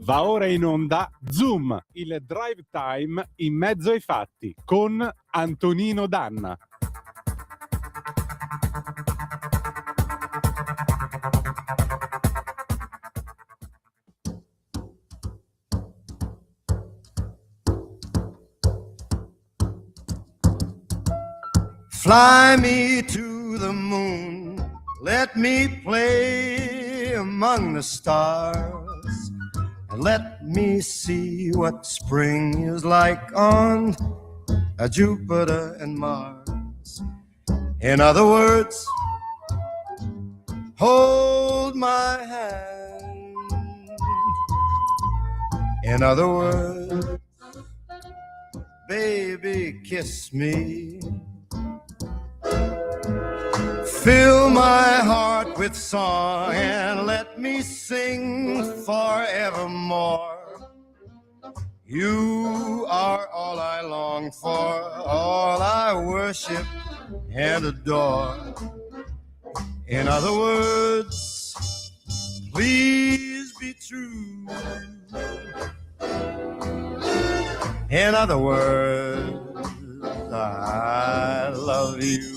Va ora in onda Zoom, il drive time in mezzo ai fatti con Antonino Danna. Fly me to the moon, let me play among the stars, and let me see what spring is like on Jupiter and Mars. In other words, hold my hand. In other words, baby, kiss me. Fill my heart with song and let me sing forevermore. You are all I long for, all I worship and adore. In other words, please be true. In other words, I love you.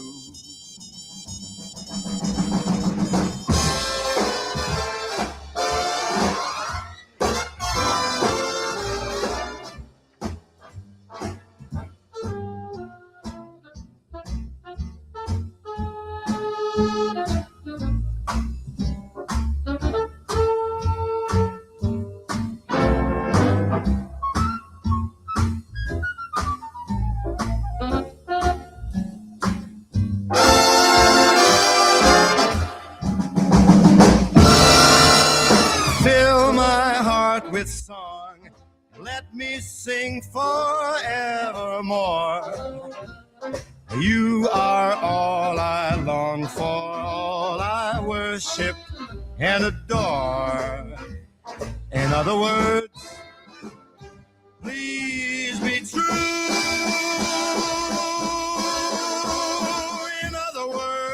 With song, let me sing forevermore. You are all I long for, all I worship and adore. In other words, please be true. In other words,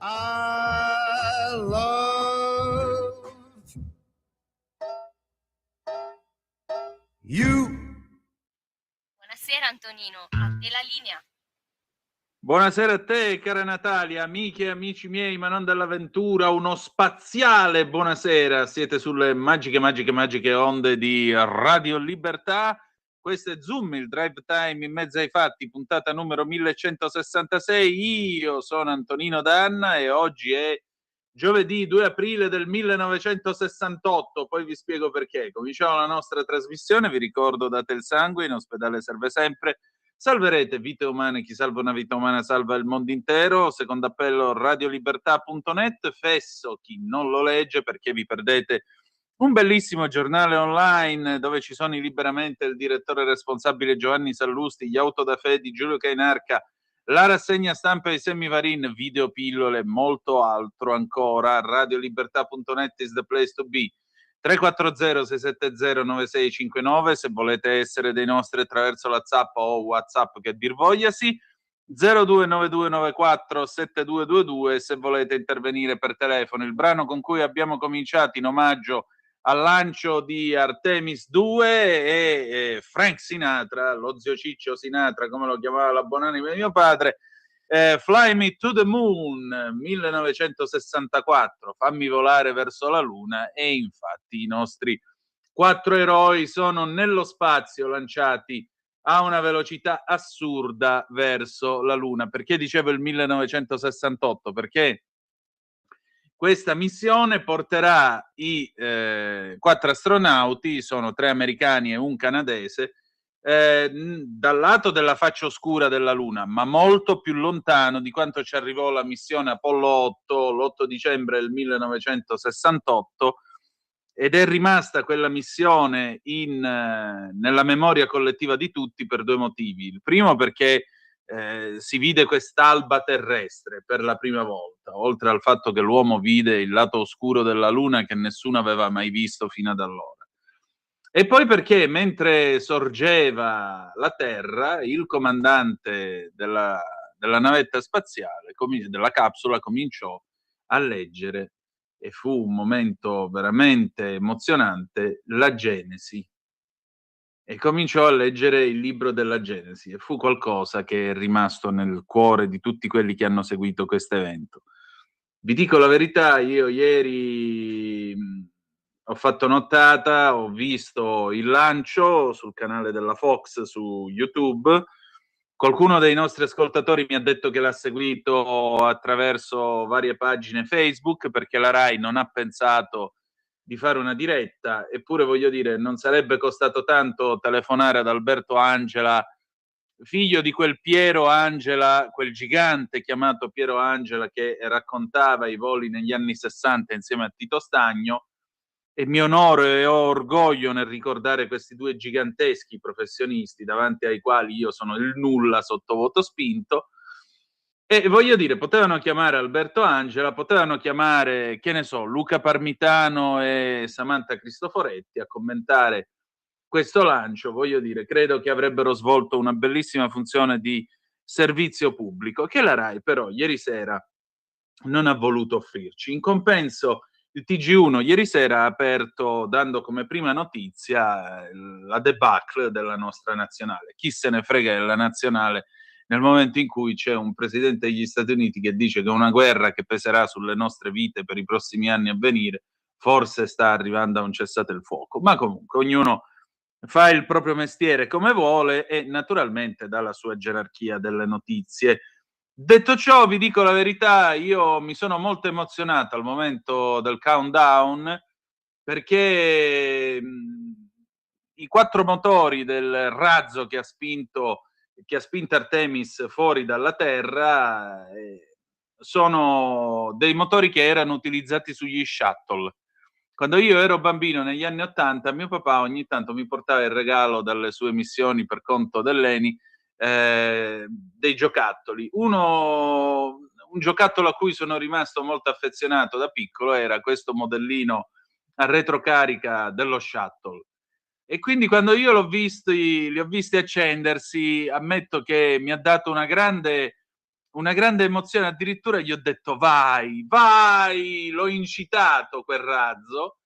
I love you. Buonasera Antonino, a te la linea. Buonasera a te, cara Natalia, amiche e amici miei, ma non dell'avventura, uno spaziale buonasera. Siete sulle magiche onde di Radio Libertà. Questo è Zoom, il drive time in mezzo ai fatti, puntata numero 1166. Io sono Antonino Danna e oggi è giovedì 2 aprile del 1968. Poi vi spiego perché. Cominciamo la nostra trasmissione, vi ricordo, date il sangue, in ospedale serve sempre. Salverete vite umane, chi salva una vita umana salva il mondo intero. Secondo appello radiolibertà.net. Fesso chi non lo legge perché vi perdete un bellissimo giornale online dove ci sono liberamente il direttore responsabile Giovanni Sallusti, gli autodafè di Giulio Cainarca, la rassegna stampa di Semivarin, videopillole e molto altro ancora. Radiolibertà.net is the place to be. 340-670-9659 se volete essere dei nostri attraverso la Zap o WhatsApp, che dir vogliasi. 0292947222 se volete intervenire per telefono. Il brano con cui abbiamo cominciato in omaggio al lancio di Artemis 2 e Frank Sinatra, lo zio Ciccio Sinatra come lo chiamava la buonanima di mio padre. Fly Me to the Moon 1964, fammi volare verso la luna. E infatti i nostri 4 eroi sono nello spazio, lanciati a una velocità assurda verso la luna. Perché dicevo il 1968? Perché questa missione porterà i 4 astronauti, sono 3 americani e un canadese, dal lato della faccia oscura della Luna, ma molto più lontano di quanto ci arrivò la missione Apollo 8 l'8 dicembre del 1968, ed è rimasta quella missione nella memoria collettiva di tutti per 2 motivi. Il primo perché si vide quest'alba terrestre per la prima volta, oltre al fatto che l'uomo vide il lato oscuro della Luna che nessuno aveva mai visto fino ad allora. E poi perché mentre sorgeva la Terra, il comandante della navetta spaziale, della capsula, cominciò a leggere, e fu un momento veramente emozionante, la Genesi. E cominciò a leggere il libro della Genesi, e fu qualcosa che è rimasto nel cuore di tutti quelli che hanno seguito questo evento. Vi dico la verità, io ieri ho fatto nottata, ho visto il lancio sul canale della Fox su YouTube. Qualcuno dei nostri ascoltatori mi ha detto che l'ha seguito attraverso varie pagine Facebook, perché la Rai non ha pensato di fare una diretta, eppure voglio dire, non sarebbe costato tanto telefonare ad Alberto Angela, figlio di quel Piero Angela, quel gigante chiamato Piero Angela che raccontava i voli negli anni 60 insieme a Tito Stagno, e mi onoro e ho orgoglio nel ricordare questi due giganteschi professionisti davanti ai quali io sono il nulla sottovoto spinto. E voglio dire, potevano chiamare Alberto Angela, potevano chiamare, che ne so, Luca Parmitano e Samantha Cristoforetti a commentare questo lancio. Voglio dire, credo che avrebbero svolto una bellissima funzione di servizio pubblico, che la Rai però ieri sera non ha voluto offrirci. In compenso, il TG1 ieri sera ha aperto dando come prima notizia la debacle della nostra nazionale. Chi se ne frega della nazionale nel momento in cui c'è un presidente degli Stati Uniti che dice che una guerra che peserà sulle nostre vite per i prossimi anni a venire forse sta arrivando a un cessate il fuoco. Ma comunque ognuno fa il proprio mestiere come vuole e naturalmente dà la sua gerarchia delle notizie. Detto ciò, vi dico la verità, io mi sono molto emozionato al momento del countdown, perché i 4 motori del razzo che ha spinto Artemis fuori dalla Terra sono dei motori che erano utilizzati sugli shuttle. Quando io ero bambino negli anni '80, mio papà ogni tanto mi portava il regalo dalle sue missioni per conto dell'ENI, dei giocattoli. Un giocattolo a cui sono rimasto molto affezionato da piccolo era questo modellino a retrocarica dello shuttle. E quindi quando io li ho visti accendersi, ammetto che mi ha dato una grande emozione, addirittura gli ho detto vai, l'ho incitato quel razzo,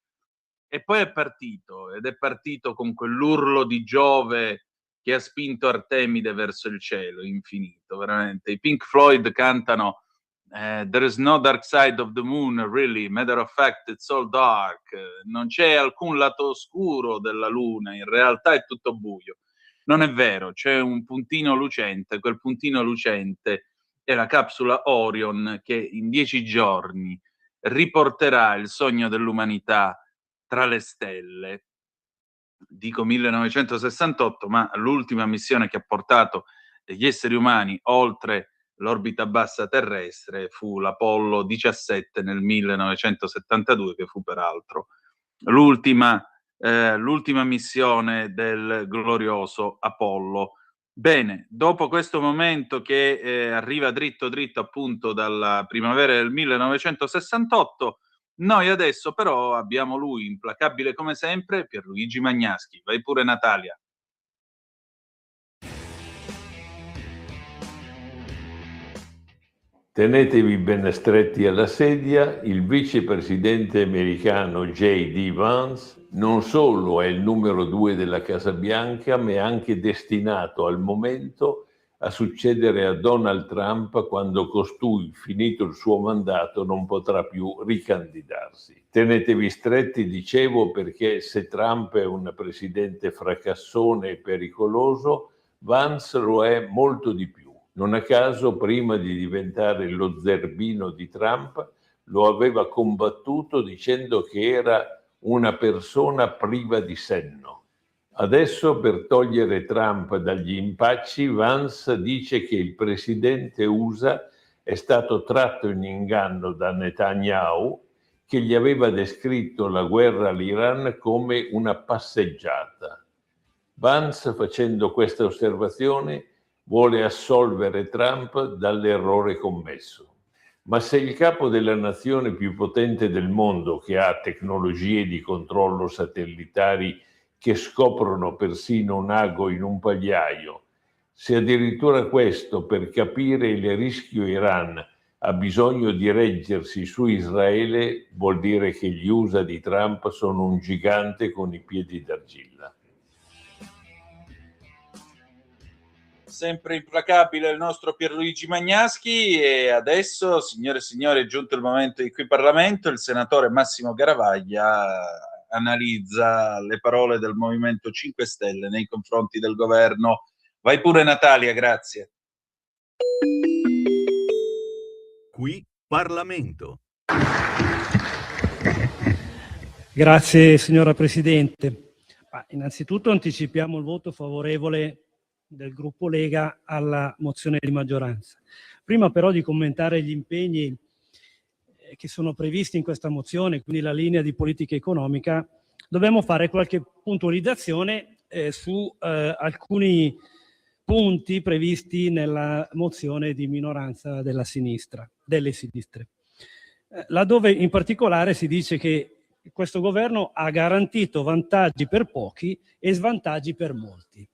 e poi è partito, ed è partito con quell'urlo di Giove che ha spinto Artemide verso il cielo infinito, veramente. I Pink Floyd cantano There is no dark side of the moon, really, matter of fact it's all dark. Non c'è alcun lato oscuro della luna, in realtà è tutto buio. Non è vero, c'è un puntino lucente, quel puntino lucente è la capsula Orion che in 10 giorni riporterà il sogno dell'umanità tra le stelle. Dico 1968, ma l'ultima missione che ha portato gli esseri umani oltre l'orbita bassa terrestre fu l'Apollo 17 nel 1972, che fu peraltro l'ultima missione del glorioso Apollo. Bene, dopo questo momento che arriva dritto appunto dalla primavera del 1968, noi adesso però abbiamo lui, implacabile come sempre, Pierluigi Magnaschi. Vai pure, Natalia. Tenetevi ben stretti alla sedia, il vicepresidente americano J.D. Vance non solo è il numero 2 della Casa Bianca, ma è anche destinato al momento a succedere a Donald Trump quando costui, finito il suo mandato, non potrà più ricandidarsi. Tenetevi stretti, dicevo, perché se Trump è un presidente fracassone e pericoloso, Vance lo è molto di più. Non a caso, prima di diventare lo zerbino di Trump, lo aveva combattuto dicendo che era una persona priva di senno. Adesso, per togliere Trump dagli impacci, Vance dice che il presidente USA è stato tratto in inganno da Netanyahu, che gli aveva descritto la guerra all'Iran come una passeggiata. Vance, facendo questa osservazione, vuole assolvere Trump dall'errore commesso. Ma se il capo della nazione più potente del mondo, che ha tecnologie di controllo satellitari che scoprono persino un ago in un pagliaio, Se addirittura questo, per capire il rischio Iran, ha bisogno di reggersi su Israele, vuol dire che gli USA di Trump sono un gigante con i piedi d'argilla. Sempre implacabile il nostro Pierluigi Magnaschi, e adesso, signore e signori, è giunto il momento di qui Parlamento. Il senatore Massimo Garavaglia analizza le parole del Movimento 5 Stelle nei confronti del governo. Vai pure Natalia, grazie. Qui Parlamento. Grazie signora Presidente. Innanzitutto anticipiamo il voto favorevole del gruppo Lega alla mozione di maggioranza. Prima però di commentare gli impegni che sono previsti in questa mozione, quindi la linea di politica economica, dobbiamo fare qualche puntualizzazione su alcuni punti previsti nella mozione di minoranza delle sinistre, laddove in particolare si dice che questo governo ha garantito vantaggi per pochi e svantaggi per molti.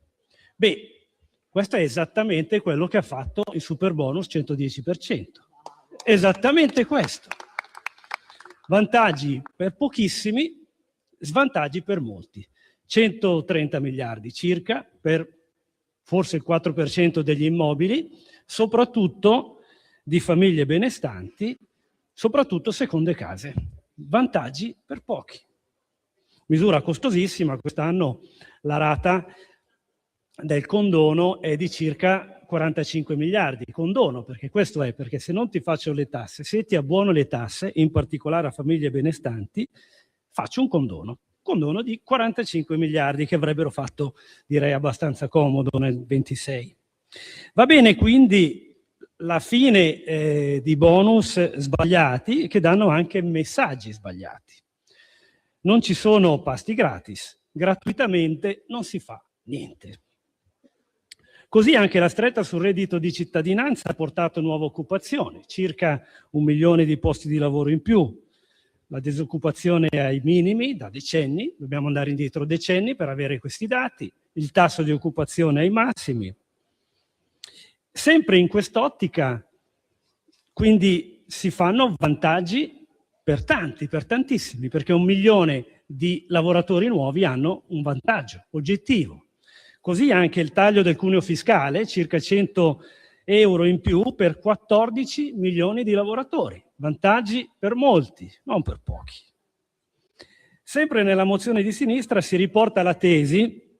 Beh, questo è esattamente quello che ha fatto il superbonus 110%. Esattamente questo. Vantaggi per pochissimi, svantaggi per molti. 130 miliardi circa per forse il 4% degli immobili, soprattutto di famiglie benestanti, soprattutto seconde case. Vantaggi per pochi. Misura costosissima, quest'anno la rata del condono è di circa 45 miliardi. Condono, perché questo è, perché se non ti faccio le tasse, se ti abbuono le tasse, in particolare a famiglie benestanti, faccio un condono di 45 miliardi che avrebbero fatto, direi, abbastanza comodo nel 26. Va bene quindi la fine di bonus sbagliati che danno anche messaggi sbagliati. Non ci sono pasti gratis, gratuitamente non si fa niente. Così anche la stretta sul reddito di cittadinanza ha portato nuova occupazione, circa 1 milione di posti di lavoro in più. La disoccupazione è ai minimi da decenni, dobbiamo andare indietro decenni per avere questi dati, il tasso di occupazione ai massimi. Sempre in quest'ottica, quindi si fanno vantaggi per tanti, per tantissimi, perché 1 milione di lavoratori nuovi hanno un vantaggio oggettivo. Così anche il taglio del cuneo fiscale, circa 100 euro in più per 14 milioni di lavoratori. Vantaggi per molti, non per pochi. Sempre nella mozione di sinistra si riporta la tesi,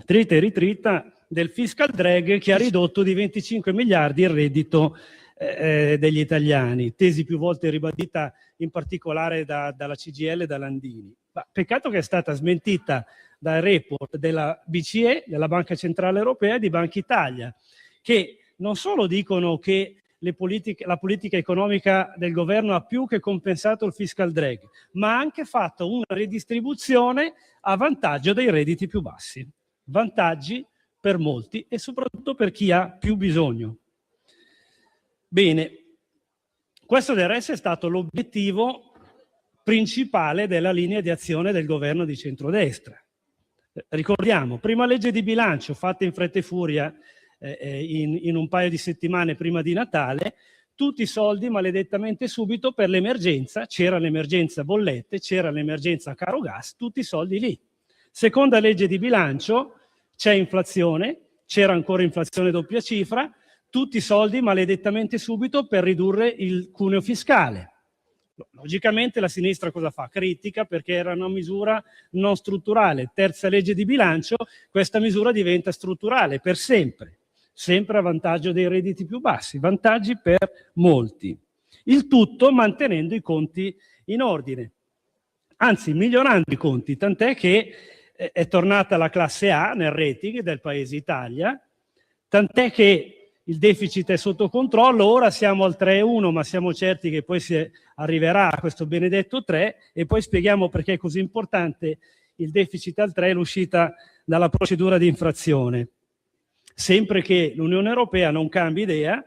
trita e ritrita, del fiscal drag che ha ridotto di 25 miliardi il reddito degli italiani. Tesi più volte ribadita in particolare dalla CGIL e da Landini. Ma peccato che è stata smentita dal report della BCE, della Banca Centrale Europea e di Banca Italia, che non solo dicono che la politica economica del governo ha più che compensato il fiscal drag, ma ha anche fatto una redistribuzione a vantaggio dei redditi più bassi. Vantaggi per molti e soprattutto per chi ha più bisogno. Bene, questo del resto è stato l'obiettivo principale della linea di azione del governo di centrodestra. Ricordiamo, prima legge di bilancio fatta in fretta e furia in un paio di settimane prima di Natale, tutti i soldi maledettamente subito per l'emergenza, c'era l'emergenza bollette, c'era l'emergenza caro gas, tutti i soldi lì. Seconda legge di bilancio, c'è inflazione, c'era ancora inflazione doppia cifra, tutti i soldi maledettamente subito per ridurre il cuneo fiscale. Logicamente la sinistra cosa fa? Critica perché era una misura non strutturale. Terza legge di bilancio, questa misura diventa strutturale per sempre, sempre a vantaggio dei redditi più bassi, vantaggi per molti. Il tutto mantenendo i conti in ordine, anzi migliorando i conti, tant'è che è tornata la classe A nel rating del Paese Italia, tant'è che il deficit è sotto controllo, ora siamo al 3,1, ma siamo certi che poi si arriverà a questo benedetto 3 e poi spieghiamo perché è così importante il deficit al 3 e l'uscita dalla procedura di infrazione. Sempre che l'Unione Europea non cambi idea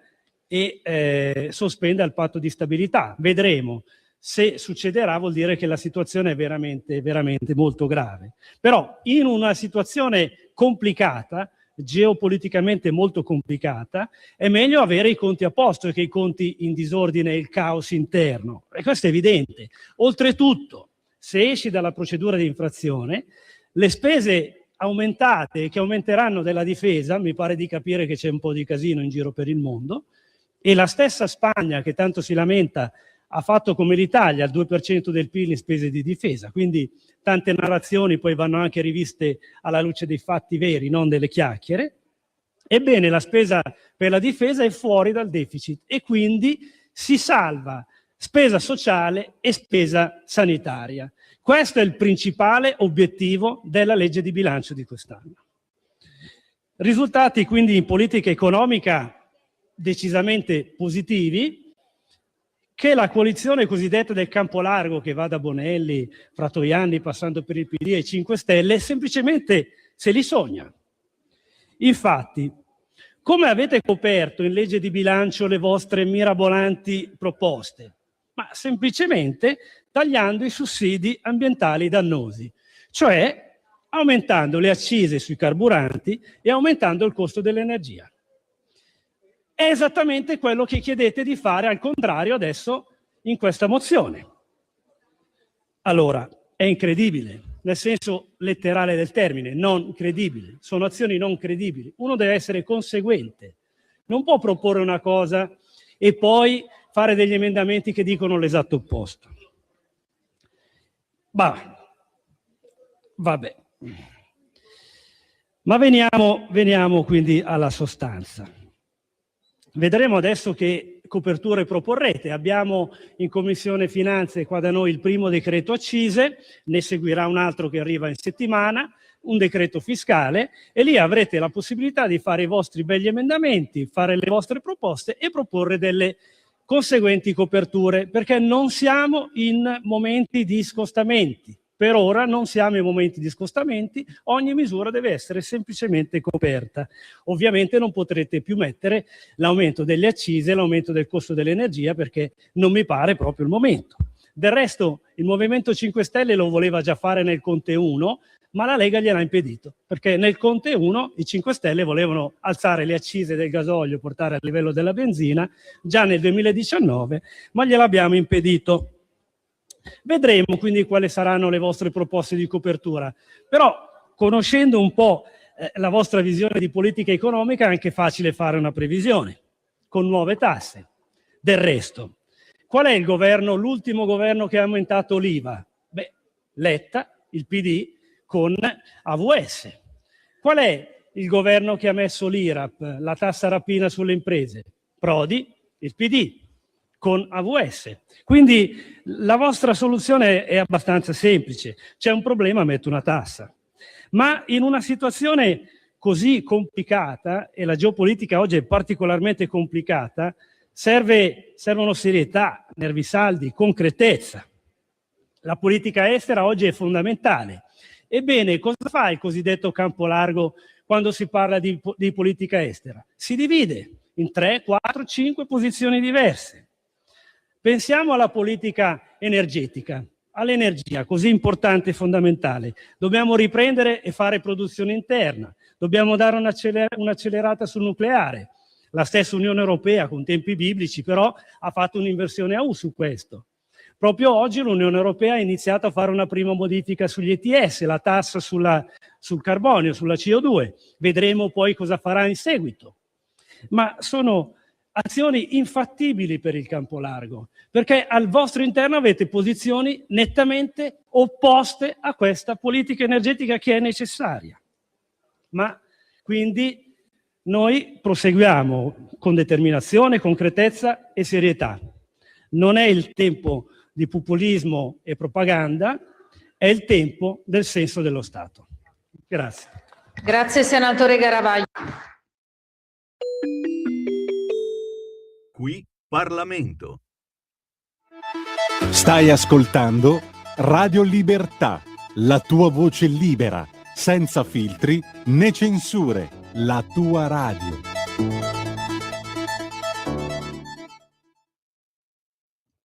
e sospenda il patto di stabilità. Vedremo. Se succederà vuol dire che la situazione è veramente, veramente molto grave. Però in una situazione complicata geopoliticamente molto complicata, è meglio avere i conti a posto che i conti in disordine e il caos interno. E questo è evidente. Oltretutto, se esci dalla procedura di infrazione, le spese aumentate che aumenteranno della difesa, mi pare di capire che c'è un po' di casino in giro per il mondo, e la stessa Spagna, che tanto si lamenta, ha fatto come l'Italia, il 2% del PIL in spese di difesa, quindi tante narrazioni poi vanno anche riviste alla luce dei fatti veri, non delle chiacchiere. Ebbene, la spesa per la difesa è fuori dal deficit e quindi si salva spesa sociale e spesa sanitaria. Questo è il principale obiettivo della legge di bilancio di quest'anno. Risultati quindi in politica economica decisamente positivi, che la coalizione cosiddetta del campo largo, che va da Bonelli, Fratoianni, passando per il PD e 5 Stelle, semplicemente se li sogna. Infatti, come avete coperto in legge di bilancio le vostre mirabolanti proposte? Ma semplicemente tagliando i sussidi ambientali dannosi, cioè aumentando le accise sui carburanti e aumentando il costo dell'energia. È esattamente quello che chiedete di fare al contrario adesso in questa mozione. Allora, è incredibile, nel senso letterale del termine, non credibile. Sono azioni non credibili. Uno deve essere conseguente. Non può proporre una cosa e poi fare degli emendamenti che dicono l'esatto opposto. Vabbè. Ma veniamo quindi alla sostanza. Vedremo adesso che coperture proporrete. Abbiamo in Commissione Finanze qua da noi il primo decreto accise, ne seguirà un altro che arriva in settimana, un decreto fiscale, e lì avrete la possibilità di fare i vostri begli emendamenti, fare le vostre proposte e proporre delle conseguenti coperture, perché non siamo in momenti di scostamenti. Per ora non siamo in momenti di scostamenti, ogni misura deve essere semplicemente coperta. Ovviamente non potrete più mettere l'aumento delle accise, l'aumento del costo dell'energia, perché non mi pare proprio il momento. Del resto il Movimento 5 Stelle lo voleva già fare nel Conte 1, ma la Lega gliel'ha impedito, perché nel Conte 1 i 5 Stelle volevano alzare le accise del gasolio, portare a livello della benzina già nel 2019, ma gliel'abbiamo impedito. Vedremo quindi quali saranno le vostre proposte di copertura, però conoscendo un po' la vostra visione di politica economica è anche facile fare una previsione con nuove tasse. Del resto, qual è il governo, l'ultimo governo che ha aumentato l'IVA? Beh, Letta, il PD con AVS. Qual è il governo che ha messo l'IRAP, la tassa rapina sulle imprese? Prodi, il PD con AVS. Quindi la vostra soluzione è abbastanza semplice. C'è un problema, metto una tassa. Ma in una situazione così complicata, e la geopolitica oggi è particolarmente complicata, servono serietà, nervi saldi, concretezza. La politica estera oggi è fondamentale. Ebbene, cosa fa il cosiddetto campo largo quando si parla di politica estera? Si divide in 3, 4, 5 posizioni diverse. Pensiamo alla politica energetica, all'energia, così importante e fondamentale. Dobbiamo riprendere e fare produzione interna, dobbiamo dare un'accelerata sul nucleare. La stessa Unione Europea, con tempi biblici, però, ha fatto un'inversione a U su questo. Proprio oggi l'Unione Europea ha iniziato a fare una prima modifica sugli ETS, la tassa sul carbonio, sulla CO2. Vedremo poi cosa farà in seguito. Ma sono azioni infattibili per il campo largo, perché al vostro interno avete posizioni nettamente opposte a questa politica energetica che è necessaria. Ma quindi noi proseguiamo con determinazione, concretezza e serietà. Non è il tempo di populismo e propaganda, è il tempo del senso dello Stato. Grazie. Grazie senatore Garavaglia. Qui Parlamento. Stai ascoltando Radio Libertà, la tua voce libera, senza filtri né censure, la tua radio.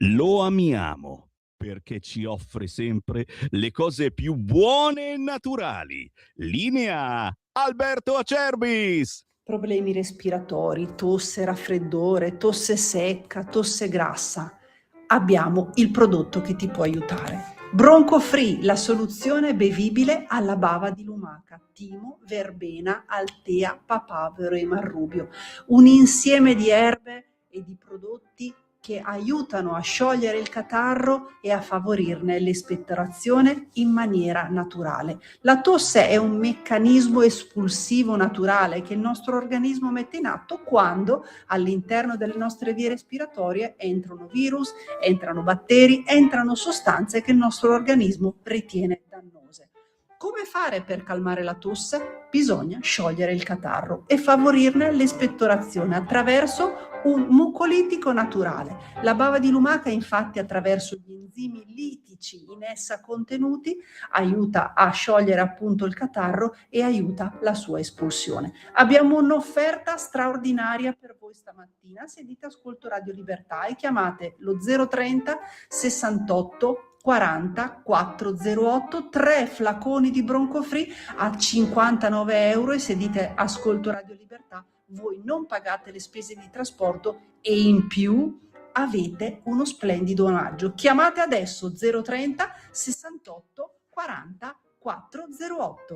Lo amiamo perché ci offre sempre le cose più buone e naturali. Linea Alberto Acerbis. Problemi respiratori, tosse, raffreddore, tosse secca, tosse grassa. Abbiamo il prodotto che ti può aiutare. Bronco Free, la soluzione bevibile alla bava di lumaca, timo, verbena, altea, papavero e marrubio. Un insieme di erbe e di prodotti che aiutano a sciogliere il catarro e a favorirne l'espettorazione in maniera naturale. La tosse è un meccanismo espulsivo naturale che il nostro organismo mette in atto quando all'interno delle nostre vie respiratorie entrano virus, entrano batteri, entrano sostanze che il nostro organismo ritiene dannose. Come fare per calmare la tosse? Bisogna sciogliere il catarro e favorirne l'espettorazione attraverso un mucolitico naturale. La bava di lumaca, infatti, attraverso gli enzimi litici in essa contenuti, aiuta a sciogliere appunto il catarro e aiuta la sua espulsione. Abbiamo un'offerta straordinaria per voi stamattina. Se dite ascolto Radio Libertà e chiamate lo 030 68 40 408, 3 flaconi di Bronco Free a 59 euro, e se dite ascolto Radio Libertà voi non pagate le spese di trasporto e in più avete uno splendido omaggio. Chiamate adesso 030 68 40 408.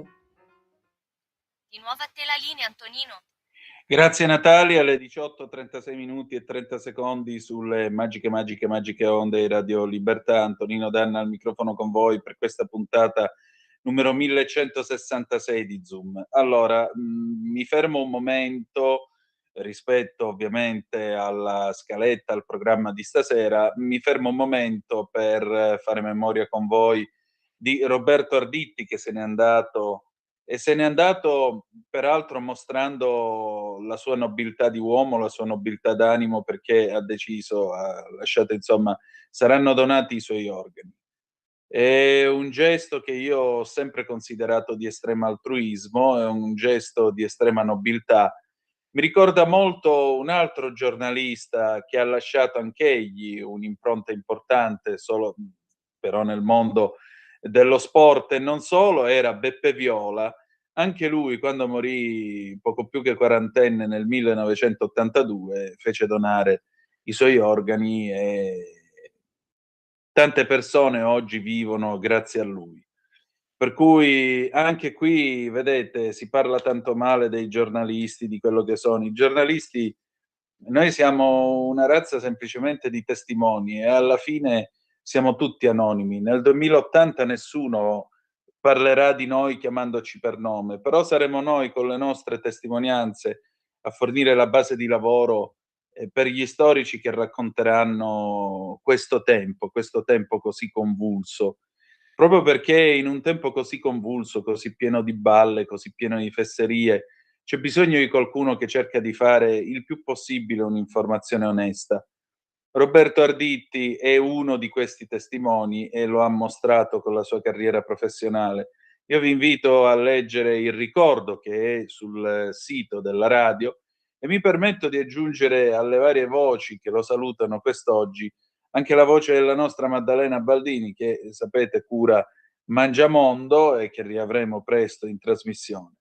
Di nuovo a te la linea, Antonino. Grazie Natalia, alle 18:36 minuti e 30 secondi sulle magiche onde di Radio Libertà. Antonino Danna al microfono con voi per questa puntata numero 1166 di Zoom. Allora, mi fermo un momento rispetto ovviamente alla scaletta, al programma di stasera, mi fermo un momento per fare memoria con voi di Roberto Arditti, che se n'è andato, e se n'è andato peraltro mostrando la sua nobiltà di uomo, la sua nobiltà d'animo, perché ha deciso, ha lasciato, insomma, saranno donati i suoi organi. È un gesto che io ho sempre considerato di estremo altruismo, è un gesto di estrema nobiltà. Mi ricorda molto un altro giornalista che ha lasciato anch'egli un'impronta importante, solo però nel mondo dello sport e non solo, era Beppe Viola. Anche lui, quando morì poco più che quarantenne nel 1982, fece donare i suoi organi e tante persone oggi vivono grazie a lui. Per cui anche qui, vedete, si parla tanto male dei giornalisti, di quello che sono. I giornalisti, noi siamo una razza semplicemente di testimoni e alla fine siamo tutti anonimi. Nel 2080 nessuno parlerà di noi chiamandoci per nome, però saremo noi con le nostre testimonianze a fornire la base di lavoro per gli storici che racconteranno questo tempo così convulso. Proprio perché in un tempo così convulso, così pieno di balle, così pieno di fesserie, c'è bisogno di qualcuno che cerca di fare il più possibile un'informazione onesta. Roberto Arditti è uno di questi testimoni e lo ha mostrato con la sua carriera professionale. Io vi invito a leggere il ricordo che è sul sito della radio e mi permetto di aggiungere alle varie voci che lo salutano quest'oggi anche la voce della nostra Maddalena Baldini, che sapete cura Mangiamondo e che riavremo presto in trasmissione.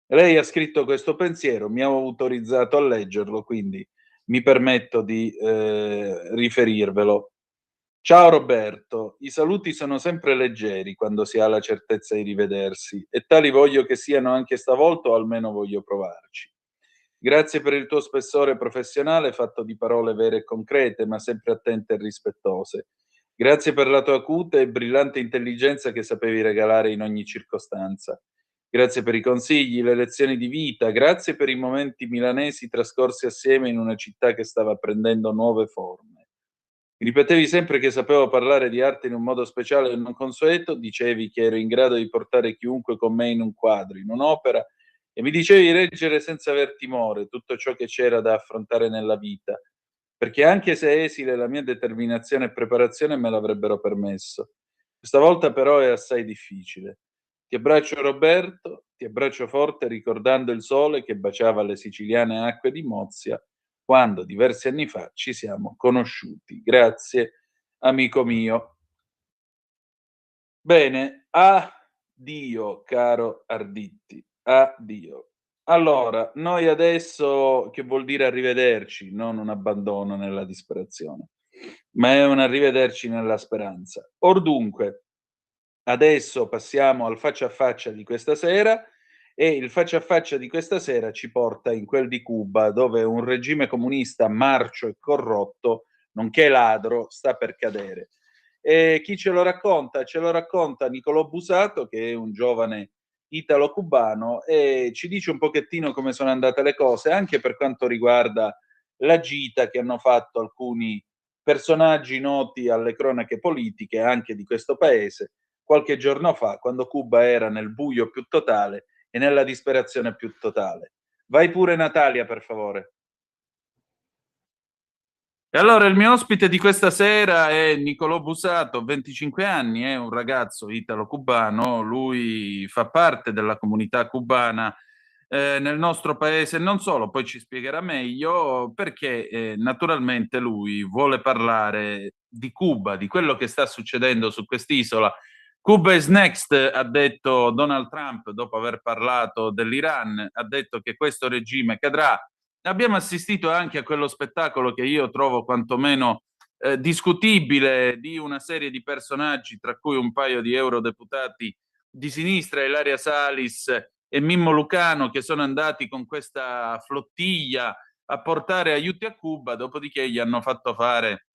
Lei ha scritto questo pensiero, mi ha autorizzato a leggerlo, quindi mi permetto di riferirvelo. Ciao Roberto, i saluti sono sempre leggeri quando si ha la certezza di rivedersi e tali voglio che siano anche stavolta, o almeno voglio provarci. Grazie per il tuo spessore professionale fatto di parole vere e concrete, ma sempre attente e rispettose. Grazie per la tua acute e brillante intelligenza che sapevi regalare in ogni circostanza. Grazie per i consigli, le lezioni di vita, grazie per i momenti milanesi trascorsi assieme in una città che stava prendendo nuove forme. Ripetevi sempre che sapevo parlare di arte in un modo speciale e non consueto, dicevi che ero in grado di portare chiunque con me in un quadro, in un'opera, e mi dicevi di leggere senza aver timore tutto ciò che c'era da affrontare nella vita, perché anche se esile la mia determinazione e preparazione me l'avrebbero permesso. Questa volta però è assai difficile. Ti abbraccio Roberto, ti abbraccio forte ricordando il sole che baciava le siciliane acque di Mozia quando diversi anni fa ci siamo conosciuti. Grazie, amico mio. Bene, addio caro Arditti. Addio. Allora, noi adesso, che vuol dire arrivederci, non un abbandono nella disperazione, ma è un arrivederci nella speranza. Or dunque, adesso passiamo al faccia a faccia di questa sera, e il faccia a faccia di questa sera ci porta in quel di Cuba, dove un regime comunista marcio e corrotto, nonché ladro, sta per cadere. E chi ce lo racconta? Ce lo racconta Nicolò Busato, che è un giovane italo-cubano, e ci dice un pochettino come sono andate le cose, anche per quanto riguarda la gita che hanno fatto alcuni personaggi noti alle cronache politiche anche di questo paese qualche giorno fa, quando Cuba era nel buio più totale e nella disperazione più totale. Vai pure Natalia, per favore. E allora il mio ospite di questa sera è Nicolò Busato, 25 anni, è un ragazzo italo-cubano, lui fa parte della comunità cubana nel nostro paese, non solo, poi ci spiegherà meglio, perché naturalmente lui vuole parlare di Cuba, di quello che sta succedendo su quest'isola. Cuba is next, ha detto Donald Trump dopo aver parlato dell'Iran, ha detto che questo regime cadrà. Abbiamo assistito anche a quello spettacolo che io trovo quantomeno discutibile, di una serie di personaggi, tra cui un paio di eurodeputati di sinistra, Ilaria Salis e Mimmo Lucano, che sono andati con questa flottiglia a portare aiuti a Cuba, dopodiché gli hanno fatto fare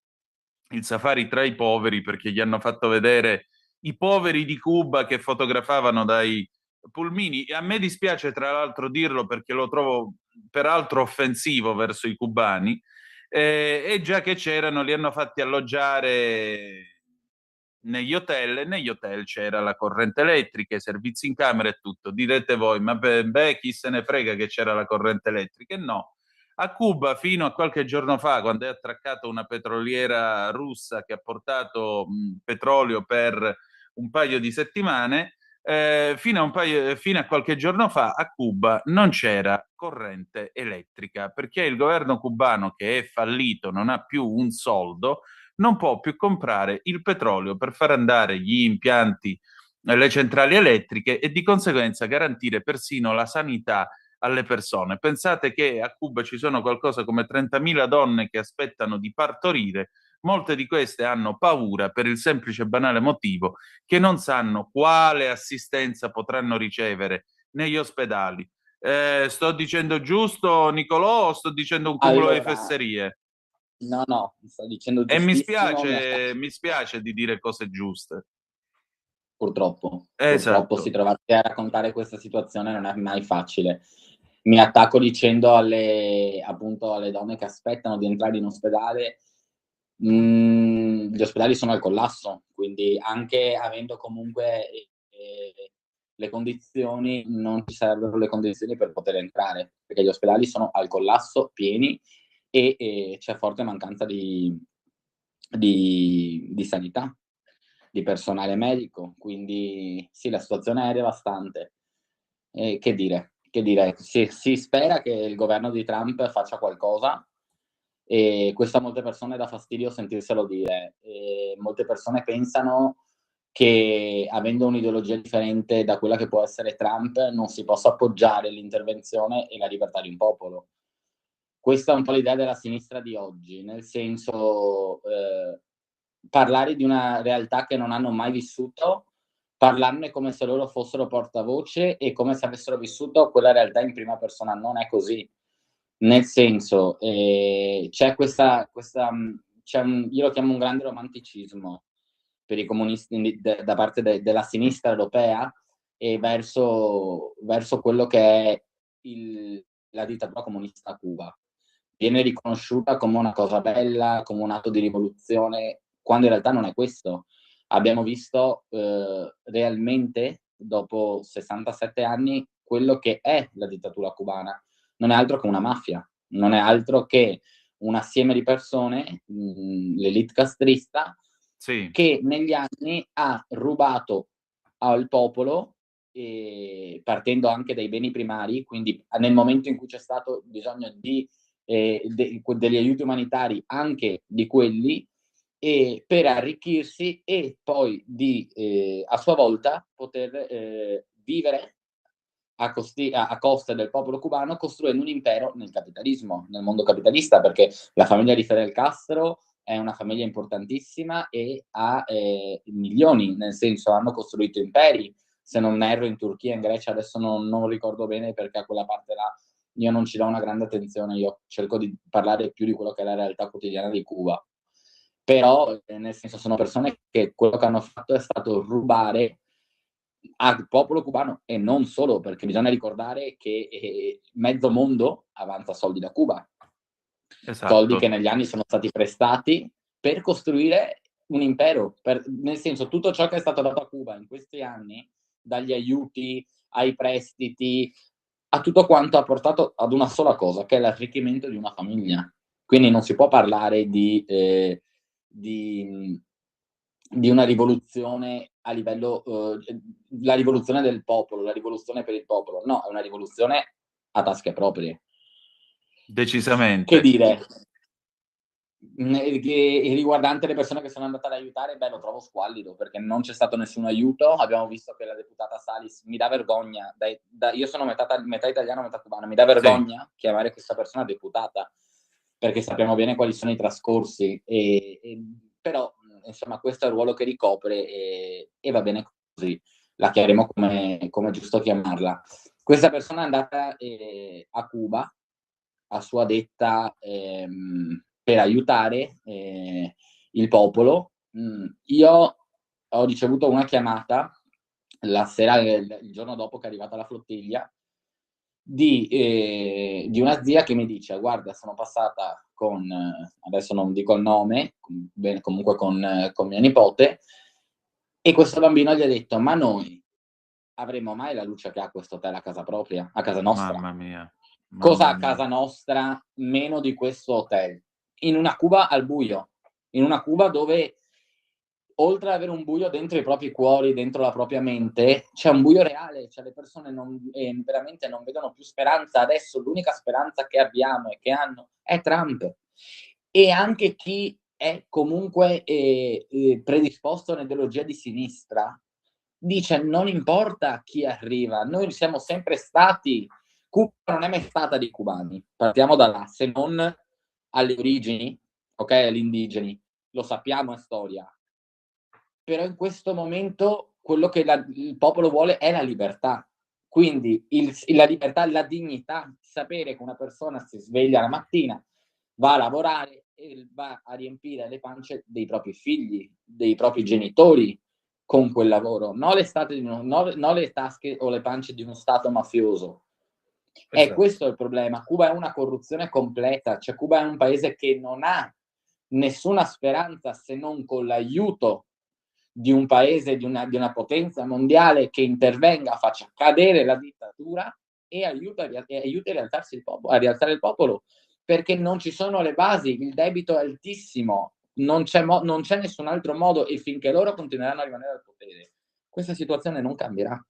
il safari tra i poveri, perché gli hanno fatto vedere i poveri di Cuba che fotografavano dai pulmini. E a me dispiace tra l'altro dirlo, perché lo trovo peraltro offensivo verso i cubani, e già che c'erano li hanno fatti alloggiare negli hotel, e negli hotel c'era la corrente elettrica, i servizi in camera e tutto. Direte voi, ma beh, chi se ne frega che c'era la corrente elettrica? E no. A Cuba, fino a qualche giorno fa, quando è attraccata una petroliera russa che ha portato petrolio per un paio di settimane, fino a qualche giorno fa a Cuba non c'era corrente elettrica, perché il governo cubano, che è fallito, non ha più un soldo, non può più comprare il petrolio per far andare gli impianti, le centrali elettriche, e di conseguenza garantire persino la sanità alle persone. Pensate che a Cuba ci sono qualcosa come 30.000 donne che aspettano di partorire. Molte di queste hanno paura per il semplice e banale motivo che non sanno quale assistenza potranno ricevere negli ospedali. Sto dicendo giusto, Nicolò, o sto dicendo un cumulo di fesserie? No, sto dicendo E giustissimo. mi spiace di dire cose giuste. Purtroppo Esatto. si trovarsi a raccontare questa situazione non è mai facile. Mi attacco dicendo appunto alle donne che aspettano di entrare in ospedale. Gli ospedali sono al collasso, quindi anche avendo comunque le condizioni, non ci sarebbero le condizioni per poter entrare, perché gli ospedali sono al collasso, pieni, e c'è forte mancanza di sanità, di personale medico, quindi sì, la situazione è devastante. Che dire? Si spera che il governo di Trump faccia qualcosa, e questo a molte persone dà fastidio sentirselo dire. Molte persone pensano che, avendo un'ideologia differente da quella che può essere Trump, non si possa appoggiare l'intervenzione e la libertà di un popolo. Questa è un po' l'idea della sinistra di oggi, nel senso, parlare di una realtà che non hanno mai vissuto, parlarne come se loro fossero portavoce e come se avessero vissuto quella realtà in prima persona. Non è così. Nel senso, c'è io lo chiamo un grande romanticismo per i comunisti da parte della sinistra europea, e verso quello che è la dittatura comunista a Cuba. Viene riconosciuta come una cosa bella, come un atto di rivoluzione, quando in realtà non è questo. Abbiamo visto realmente, dopo 67 anni, quello che è la dittatura cubana. Non è altro che una mafia, non è altro che un assieme di persone, l'elite castrista, sì, che negli anni ha rubato al popolo, partendo anche dai beni primari, quindi nel momento in cui c'è stato bisogno degli aiuti umanitari, anche di quelli, per arricchirsi e poi a sua volta poter vivere a coste del popolo cubano, costruendo un impero nel capitalismo, nel mondo capitalista, perché la famiglia di Fidel Castro è una famiglia importantissima e ha milioni, nel senso hanno costruito imperi, se non erro in Turchia, in Grecia, adesso non ricordo bene perché a quella parte là io non ci do una grande attenzione, io cerco di parlare più di quello che è la realtà quotidiana di Cuba. Però, nel senso, sono persone che quello che hanno fatto è stato rubare al popolo cubano, e non solo, perché bisogna ricordare che mezzo mondo avanza soldi da Cuba. Esatto. Soldi che negli anni sono stati prestati per costruire un impero, nel senso, tutto ciò che è stato dato a Cuba in questi anni, dagli aiuti ai prestiti, a tutto quanto, ha portato ad una sola cosa, che è l'arricchimento di una famiglia. Quindi non si può parlare di una rivoluzione a livello, la rivoluzione del popolo, la rivoluzione per il popolo. No, è una rivoluzione a tasche proprie. Decisamente. Che dire? Riguardante le persone che sono andate ad aiutare, lo trovo squallido, perché non c'è stato nessun aiuto. Abbiamo visto che la deputata Salis, mi dà vergogna, io sono metà italiano, metà cubano, mi dà vergogna chiamare questa persona deputata, perché sappiamo bene quali sono i trascorsi, però insomma questo è il ruolo che ricopre e va bene così, la chiameremo come è giusto chiamarla. Questa persona è andata a Cuba, a sua detta, per aiutare il popolo. Io ho ricevuto una chiamata la sera, il giorno dopo che è arrivata la flottiglia, di una zia che mi dice: guarda, sono passata con, adesso non dico il nome, comunque con mia nipote, e questo bambino gli ha detto: ma noi avremo mai la luce che ha questo hotel a casa propria, a casa nostra? Mamma mia. Cosa a casa nostra meno di questo hotel? In una Cuba al buio, in una Cuba dove, oltre ad avere un buio dentro i propri cuori, dentro la propria mente, c'è un buio reale, cioè le persone veramente non vedono più speranza. Adesso l'unica speranza che abbiamo e che hanno è Trump. E anche chi è comunque predisposto a un'ideologia di sinistra dice: non importa chi arriva, noi siamo sempre stati, Cuba non è mai stata dei cubani, partiamo da là, se non alle origini, ok, agli indigeni, lo sappiamo, è storia. Però in questo momento quello che il popolo vuole è la libertà. Quindi la libertà, la dignità, sapere che una persona si sveglia la mattina, va a lavorare e va a riempire le pance dei propri figli, dei propri genitori con quel lavoro, non le tasche o le pance di uno stato mafioso. Esatto. Questo è il problema. Cuba è una corruzione completa, cioè Cuba è un paese che non ha nessuna speranza se non con l'aiuto di un paese, di una potenza mondiale che intervenga, faccia cadere la dittatura e aiuti a rialzare il popolo, perché non ci sono le basi, il debito è altissimo, non c'è nessun altro modo, e finché loro continueranno a rimanere al potere, questa situazione non cambierà.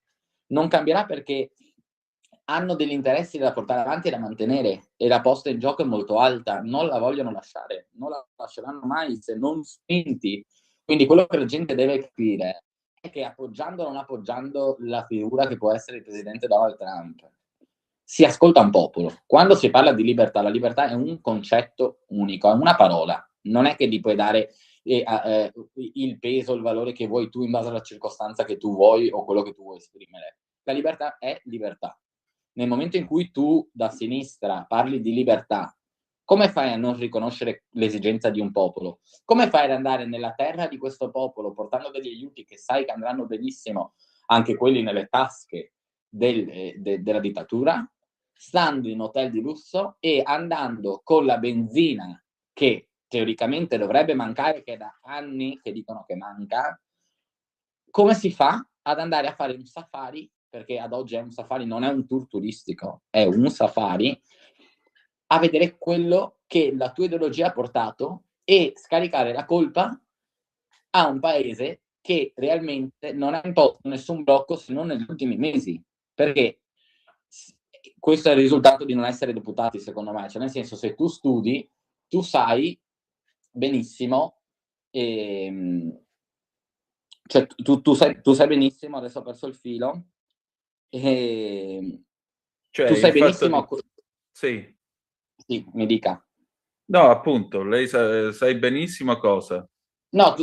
Non cambierà perché hanno degli interessi da portare avanti e da mantenere, e la posta in gioco è molto alta, non la vogliono lasciare, non la lasceranno mai se non spinti. Quindi quello che la gente deve capire è che, appoggiando o non appoggiando la figura che può essere il presidente Donald Trump, si ascolta un popolo. Quando si parla di libertà, la libertà è un concetto unico, è una parola. Non è che gli puoi dare il peso, il valore che vuoi tu in base alla circostanza che tu vuoi o quello che tu vuoi esprimere. La libertà è libertà. Nel momento in cui tu da sinistra parli di libertà, come fai a non riconoscere l'esigenza di un popolo? Come fai ad andare nella terra di questo popolo portando degli aiuti che sai che andranno benissimo, anche quelli nelle tasche della dittatura, stando in hotel di lusso e andando con la benzina che teoricamente dovrebbe mancare, che è da anni che dicono che manca? Come si fa ad andare a fare un safari, perché ad oggi è un safari, non è un tour turistico, è un safari, a vedere quello che la tua ideologia ha portato e scaricare la colpa a un paese che realmente non ha imposto nessun blocco se non negli ultimi mesi? Perché questo è il risultato di non essere deputati, secondo me. Cioè, nel senso, se tu studi, tu sai benissimo, cioè tu sai benissimo, adesso ho perso il filo, Cioè, Tu sai il fatto benissimo... Sì. Sì, mi dica. No, appunto, lei sai benissimo cosa. No,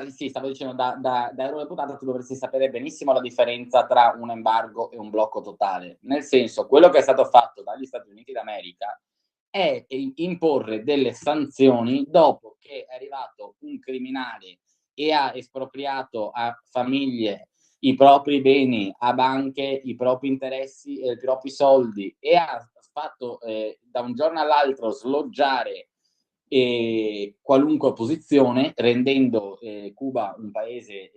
sì, stavo dicendo, da eurodeputato tu dovresti sapere benissimo la differenza tra un embargo e un blocco totale. Nel senso, quello che è stato fatto dagli Stati Uniti d'America è imporre delle sanzioni dopo che è arrivato un criminale e ha espropriato a famiglie i propri beni, a banche i propri interessi e i propri soldi, e ha fatto da un giorno all'altro sloggiare qualunque opposizione, rendendo Cuba un paese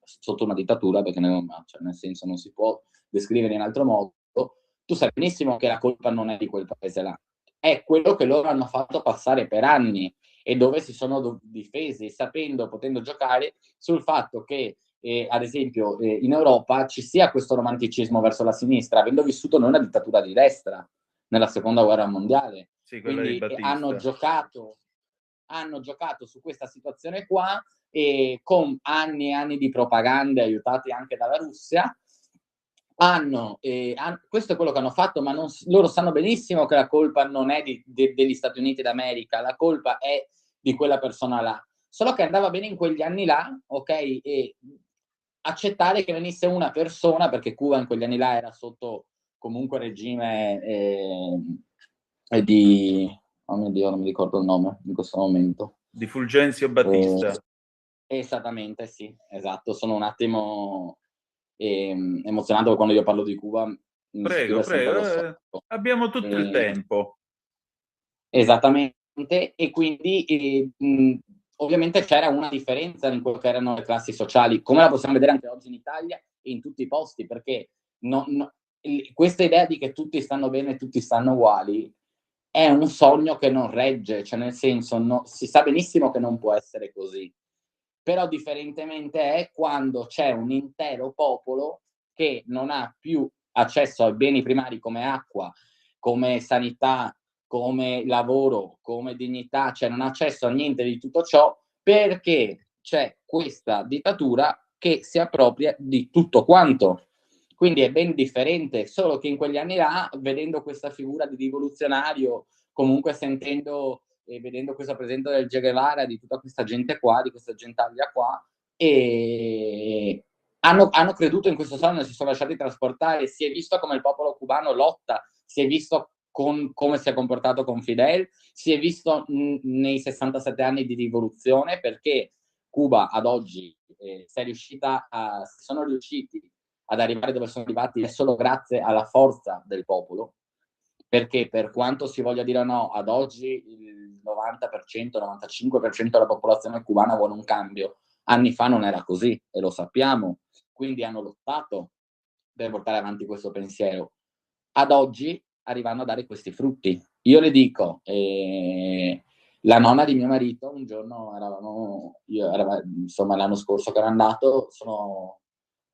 sotto una dittatura, perché nel senso non si può descrivere in altro modo. Tu sai benissimo che la colpa non è di quel paese là, è quello che loro hanno fatto passare per anni e dove si sono difesi, potendo giocare sul fatto che ad esempio in Europa ci sia questo romanticismo verso la sinistra, avendo vissuto noi una dittatura di destra nella seconda guerra mondiale. Sì, quella di Quindi Batista. hanno giocato su questa situazione qua, e con anni e anni di propaganda aiutati anche dalla Russia questo è quello che hanno fatto, ma loro sanno benissimo che la colpa non è degli Stati Uniti d'America, la colpa è di quella persona là, solo che andava bene in quegli anni là, ok, e accettare che venisse una persona, perché Cuba in quegli anni là era sotto comunque regime oh mio Dio, non mi ricordo il nome in questo momento. Di Fulgencio Batista. Esattamente, sì, esatto. Sono un attimo emozionato quando io parlo di Cuba. Prego, abbiamo tutto il tempo. Esattamente, e quindi ovviamente c'era una differenza in quello che erano le classi sociali, come la possiamo vedere anche oggi in Italia e in tutti i posti, perché questa idea di che tutti stanno bene, tutti stanno uguali, è un sogno che non regge, cioè nel senso, si sa benissimo che non può essere così, però differentemente è quando c'è un intero popolo che non ha più accesso ai beni primari come acqua, come sanità, come lavoro, come dignità, cioè non ha accesso a niente di tutto ciò, perché c'è questa dittatura che si appropria di tutto quanto. Quindi è ben differente, solo che in quegli anni là, vedendo questa figura di rivoluzionario, comunque sentendo e vedendo questa presenza del Che Guevara, di tutta questa gente qua, di questa gentaglia qua, e hanno creduto in questo sogno, si sono lasciati trasportare, si è visto come il popolo cubano lotta, si è visto come si è comportato con Fidel, si è visto nei 67 anni di rivoluzione, perché Cuba ad oggi sono riusciti ad arrivare dove sono arrivati è solo grazie alla forza del popolo, perché per quanto si voglia dire o no, ad oggi il 90%, 95% della popolazione cubana vuole un cambio. Anni fa non era così e lo sappiamo, quindi hanno lottato per portare avanti questo pensiero. Ad oggi arrivano a dare questi frutti. Io le dico, la nonna di mio marito, un giorno insomma l'anno scorso che era andato,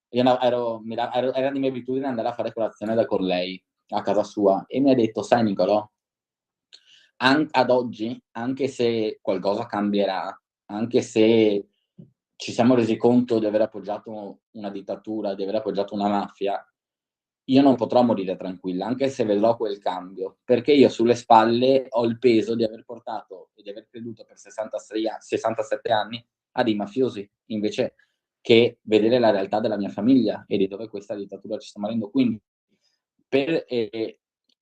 era di mia abitudine andare a fare colazione con lei a casa sua, e mi ha detto: sai Nicolò, ad oggi, anche se qualcosa cambierà, anche se ci siamo resi conto di aver appoggiato una dittatura, di aver appoggiato una mafia, io non potrò morire tranquilla, anche se vedrò quel cambio, perché io sulle spalle ho il peso di aver portato e di aver creduto per 67 anni a dei mafiosi, invece che vedere la realtà della mia famiglia e di dove questa dittatura ci sta morendo. Quindi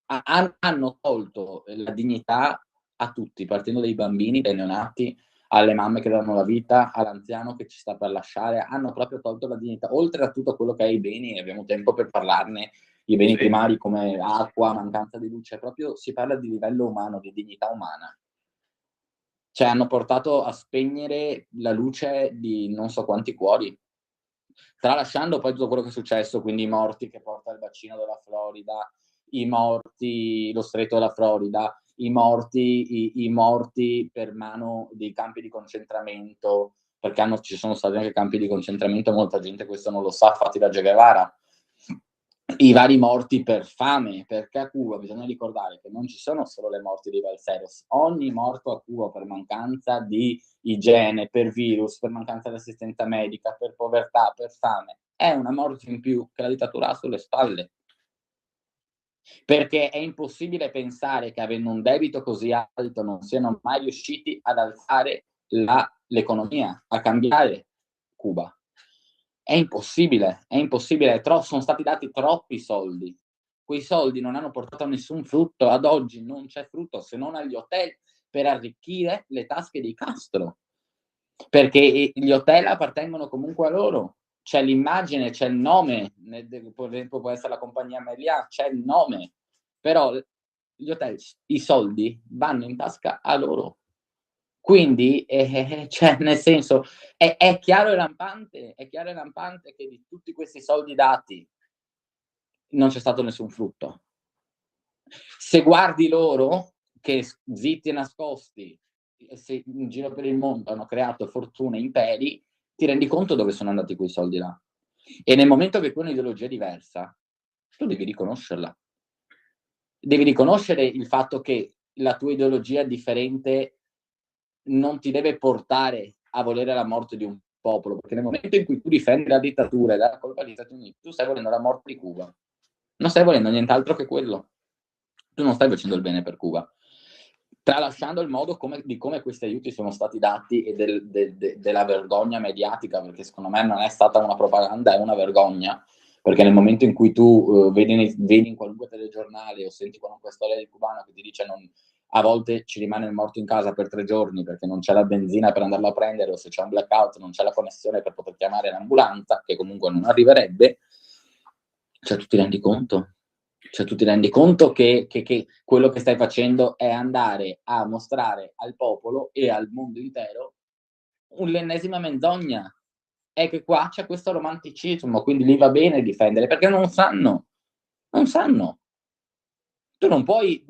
hanno tolto la dignità a tutti, partendo dai bambini, dai neonati, alle mamme che danno la vita, all'anziano che ci sta per lasciare, hanno proprio tolto la dignità, oltre a tutto quello che è i beni, e abbiamo tempo per parlarne, i beni primari come acqua, mancanza di luce, proprio si parla di livello umano, di dignità umana. Cioè hanno portato a spegnere la luce di non so quanti cuori, tralasciando poi tutto quello che è successo, quindi i morti che porta il bacino della Florida, i morti, lo stretto della Florida, i morti per mano dei campi di concentramento, perché ci sono stati anche campi di concentramento, molta gente questo non lo sa, fatti da Che Guevara. I vari morti per fame, perché a Cuba bisogna ricordare che non ci sono solo le morti dei balseros, ogni morto a Cuba per mancanza di igiene, per virus, per mancanza di assistenza medica, per povertà, per fame, è una morte in più che la dittatura ha sulle spalle. Perché è impossibile pensare che avendo un debito così alto non siano mai riusciti ad alzare l'economia, a cambiare Cuba. È impossibile, sono stati dati troppi soldi. Quei soldi non hanno portato a nessun frutto, ad oggi non c'è frutto se non agli hotel per arricchire le tasche di Castro, perché gli hotel appartengono comunque a loro. C'è l'immagine, c'è il nome, per esempio può essere la compagnia Meliá, c'è il nome, però gli hotel, i soldi vanno in tasca a loro. Quindi, cioè, nel senso, è chiaro e lampante che di tutti questi soldi dati non c'è stato nessun frutto. Se guardi loro, che zitti e nascosti, in giro per il mondo hanno creato fortune, imperi, ti rendi conto dove sono andati quei soldi là. E nel momento che tu hai un'ideologia diversa, tu devi riconoscerla. Devi riconoscere il fatto che la tua ideologia differente non ti deve portare a volere la morte di un popolo, perché nel momento in cui tu difendi la dittatura e la colpa degli Stati Uniti, tu stai volendo la morte di Cuba. Non stai volendo nient'altro che quello. Tu non stai facendo il bene per Cuba. Tralasciando il modo di come questi aiuti sono stati dati e della vergogna mediatica, perché secondo me non è stata una propaganda, è una vergogna, perché nel momento in cui tu vedi in qualunque telegiornale o senti qualunque storia di cubano che ti dice a volte ci rimane il morto in casa per 3 giorni perché non c'è la benzina per andarlo a prendere, o se c'è un blackout non c'è la connessione per poter chiamare l'ambulanza, che comunque non arriverebbe, cioè tu ti rendi conto? Cioè tu ti rendi conto che quello che stai facendo è andare a mostrare al popolo e al mondo intero l'ennesima menzogna. È che qua c'è questo romanticismo, quindi lì va bene difendere, perché non sanno. Tu non puoi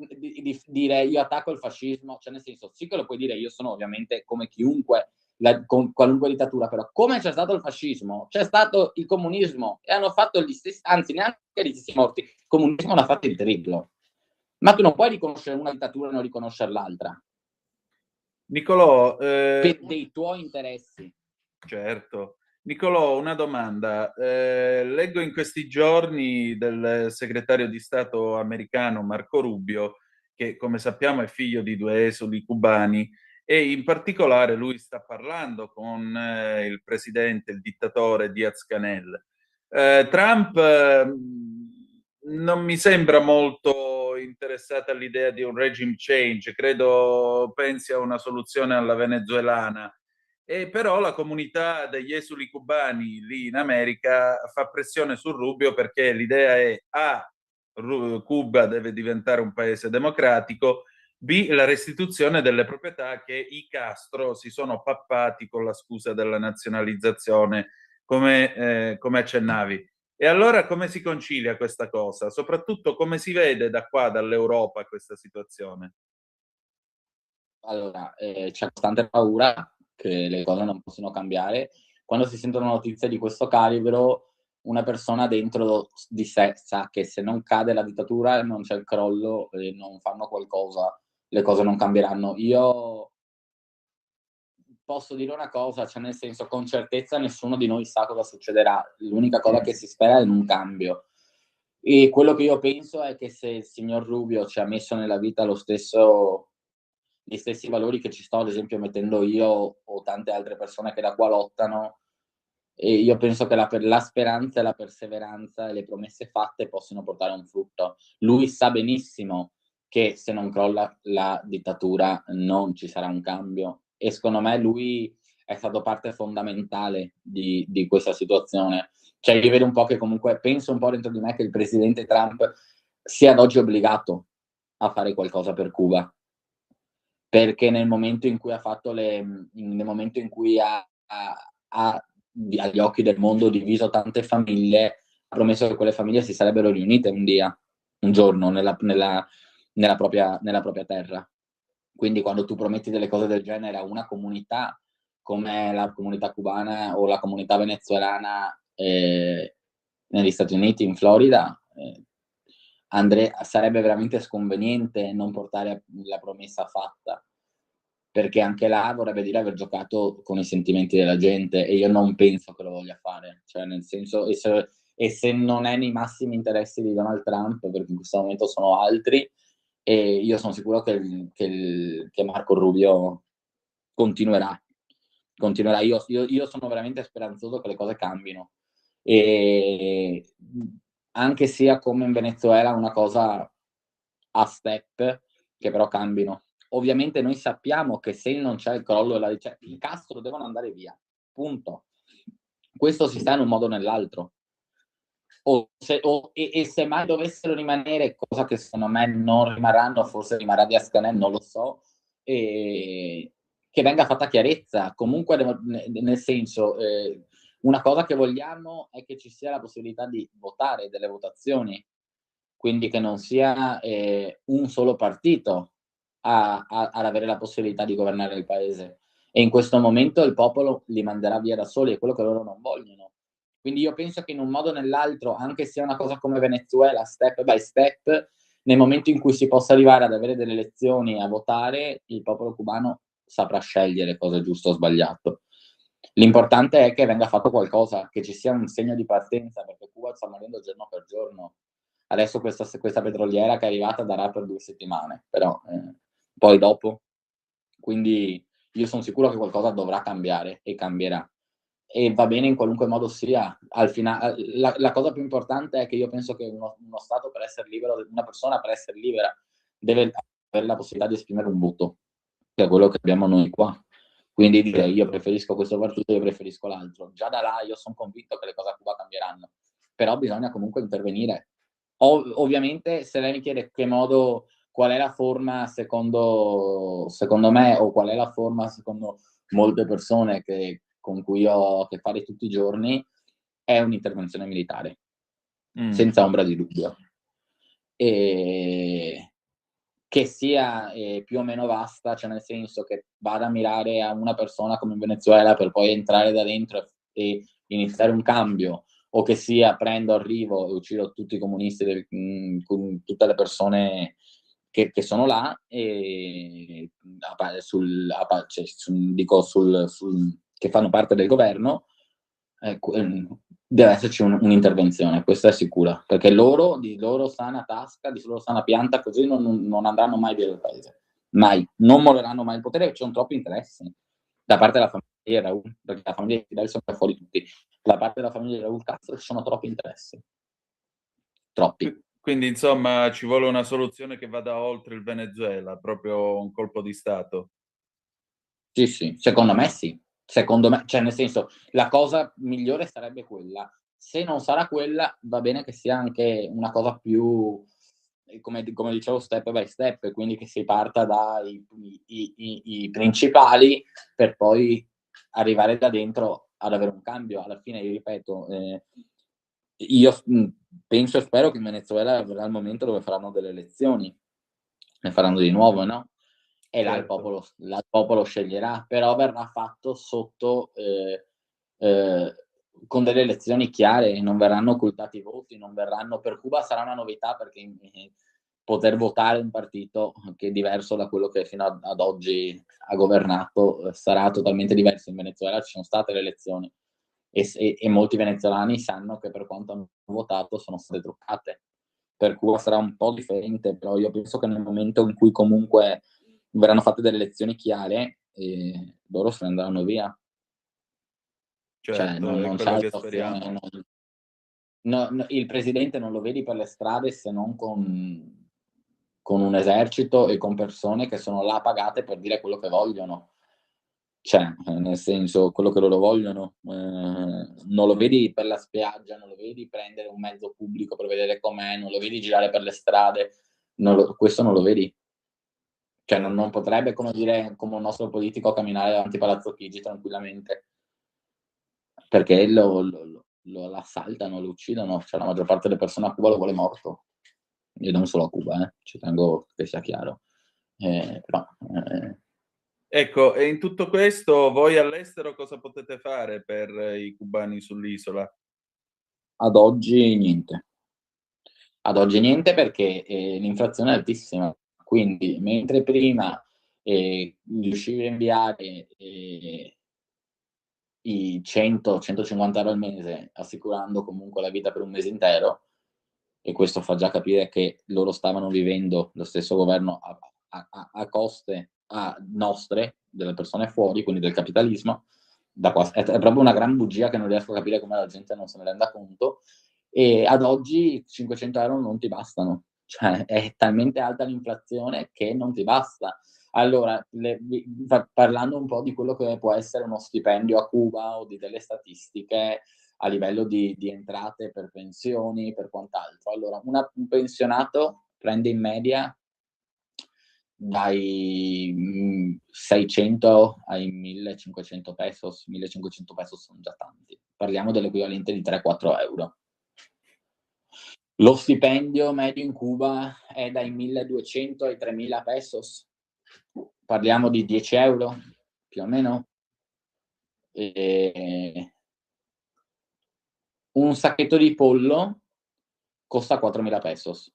dire io attacco il fascismo, cioè nel senso, sì che lo puoi dire, io sono ovviamente come chiunque, con qualunque dittatura, però come c'è stato il fascismo, c'è stato il comunismo e hanno fatto gli stessi, anzi neanche gli stessi morti, il comunismo l'ha fatto il triplo. Ma tu non puoi riconoscere una dittatura e non riconoscere l'altra. Nicolò, per dei tuoi interessi. Certo. Nicolò, una domanda. Leggo in questi giorni del segretario di Stato americano Marco Rubio, che come sappiamo è figlio di 2 esuli cubani, e in particolare lui sta parlando con il presidente, il dittatore Diaz-Canel. Trump non mi sembra molto interessato all'idea di un regime change, credo pensi a una soluzione alla venezuelana. E però la comunità degli esuli cubani lì in America fa pressione su Rubio perché l'idea è A, Cuba deve diventare un paese democratico, B, la restituzione delle proprietà che i Castro si sono pappati con la scusa della nazionalizzazione, come accennavi. E allora come si concilia questa cosa? Soprattutto come si vede da qua, dall'Europa, questa situazione? Allora, c'è bastante paura che le cose non possono cambiare. Quando si sentono notizie di questo calibro, una persona dentro di sé sa che se non cade la dittatura, non c'è il crollo e non fanno qualcosa, le cose non cambieranno. Io posso dire una cosa, cioè nel senso, con certezza nessuno di noi sa cosa succederà. L'unica cosa che si spera è in un cambio. E quello che io penso è che se il signor Rubio ci ha messo nella vita gli stessi valori che ci sto ad esempio mettendo io o tante altre persone che da qua lottano, e io penso che la speranza e la perseveranza e le promesse fatte possono portare a un frutto. Lui sa benissimo che se non crolla la dittatura non ci sarà un cambio, e secondo me lui è stato parte fondamentale di questa situazione. Cioè io vedo un po' che comunque penso un po' dentro di me che il presidente Trump sia ad oggi obbligato a fare qualcosa per Cuba, perché nel momento in cui ha fatto nel momento in cui ha agli occhi del mondo diviso tante famiglie, ha promesso che quelle famiglie si sarebbero riunite un giorno nella propria terra. Quindi quando tu prometti delle cose del genere a una comunità come la comunità cubana o la comunità venezuelana negli Stati Uniti, in Florida, sarebbe veramente sconveniente non portare la promessa fatta. perché anche là vorrebbe dire aver giocato con i sentimenti della gente, e io non penso che lo voglia fare, cioè nel senso, e se non è nei massimi interessi di Donald Trump, perché in questo momento sono altri, e io sono sicuro che Marco Rubio continuerà. Io sono veramente speranzoso che le cose cambino, e anche sia come in Venezuela una cosa a step, che però cambino. Ovviamente noi sappiamo che se non c'è il crollo, cioè, i Castro devono andare via, punto. Questo si sta in un modo o nell'altro. E se mai dovessero rimanere, cosa che secondo me non rimarranno, forse rimarrà Díaz-Canel, non lo so, che venga fatta chiarezza. Comunque, nel senso, una cosa che vogliamo è che ci sia la possibilità di votare, delle votazioni, quindi che non sia un solo partito ad avere la possibilità di governare il paese. E in questo momento il popolo li manderà via da soli, è quello che loro non vogliono. Quindi io penso che in un modo o nell'altro, anche se è una cosa come Venezuela, step by step, nel momento in cui si possa arrivare ad avere delle elezioni, a votare, il popolo cubano saprà scegliere cosa è giusto o sbagliato. L'importante è che venga fatto qualcosa, che ci sia un segno di partenza, perché Cuba sta morendo giorno per giorno. Adesso questa petroliera che è arrivata darà per 2 settimane, però poi dopo. Quindi io sono sicuro che qualcosa dovrà cambiare e cambierà. E va bene in qualunque modo sia. Al finale, la cosa più importante è che io penso che uno Stato, per essere libero, una persona per essere libera, deve avere la possibilità di esprimere un voto, che è quello che abbiamo noi qua. Quindi dire io preferisco questo partito, io preferisco l'altro. Già da là io sono convinto che le cose a Cuba cambieranno, però bisogna comunque intervenire. Ovviamente se lei mi chiede che modo, qual è la forma secondo me, o qual è la forma secondo molte persone con cui ho a che fare tutti i giorni, è un'intervenzione militare, senza ombra di dubbio. E che sia più o meno vasta, cioè nel senso che vada a mirare a una persona come in Venezuela per poi entrare da dentro e iniziare un cambio, o che sia prendo, arrivo e uccido tutti i comunisti, con tutte le persone che sono là, e che fanno parte del governo, deve esserci un'intervenzione, questa è sicura, perché di loro sana tasca, di loro sana pianta, così non andranno mai via dal paese, mai, non molleranno mai il potere, ci sono troppi interessi da parte della famiglia di Raúl, perché la famiglia di Fidel sono fuori tutti, da parte della famiglia di Raúl Castro ci sono troppi interessi, troppi. Quindi insomma ci vuole una soluzione che vada oltre il Venezuela, proprio un colpo di Stato. Sì, secondo me sì. Secondo me, cioè nel senso, la cosa migliore sarebbe quella. Se non sarà quella, va bene che sia anche una cosa più, come dicevo, step by step, quindi che si parta dai i principali per poi arrivare da dentro ad avere un cambio. Alla fine, io ripeto, io penso e spero che in Venezuela verrà il momento dove faranno delle elezioni, ne faranno di nuovo, no? E là il popolo sceglierà, però verrà fatto sotto con delle elezioni chiare, non verranno occultati i voti, non verranno, per Cuba sarà una novità, perché poter votare un partito che è diverso da quello che fino ad oggi ha governato sarà totalmente diverso. In Venezuela ci sono state le elezioni e molti venezuelani sanno che per quanto hanno votato sono state truccate. Per Cuba sarà un po' differente, però io penso che nel momento in cui comunque verranno fatte delle elezioni chiare, loro se ne andranno via. Certo, cioè non c'è altra opzione. Il presidente non lo vedi per le strade se non con un esercito e con persone che sono là pagate per dire quello che vogliono. Cioè, nel senso, quello che loro vogliono. Non lo vedi per la spiaggia, non lo vedi prendere un mezzo pubblico per vedere com'è, non lo vedi girare per le strade, questo non lo vedi. Cioè non potrebbe, come un nostro politico, camminare davanti a Palazzo Chigi tranquillamente, perché lo assaltano, lo uccidono. Cioè la maggior parte delle persone a Cuba lo vuole morto, e non solo a Cuba, ci tengo che sia chiaro. Però ecco, e in tutto questo voi all'estero cosa potete fare per i cubani sull'isola? Ad oggi niente. Ad oggi niente, perché l'inflazione è altissima. Quindi mentre prima e riuscire a inviare i 100-150 euro al mese, assicurando comunque la vita per un mese intero, e questo fa già capire che loro stavano vivendo, lo stesso governo, a coste nostre, delle persone fuori, quindi del capitalismo. È proprio una gran bugia che non riesco a capire come la gente non se ne renda conto, e ad oggi 500 euro non ti bastano, cioè è talmente alta l'inflazione che non ti basta. Allora, parlando un po' di quello che può essere uno stipendio a Cuba o di delle statistiche a livello di entrate per pensioni, per quant'altro. Allora, un pensionato prende in media dai 600 ai 1500 pesos. 1500 pesos sono già tanti. Parliamo dell'equivalente di 3-4 euro. Lo stipendio medio in Cuba è dai 1200 ai 3000 pesos. Parliamo di 10 euro, più o meno. Un sacchetto di pollo costa 4.000 pesos.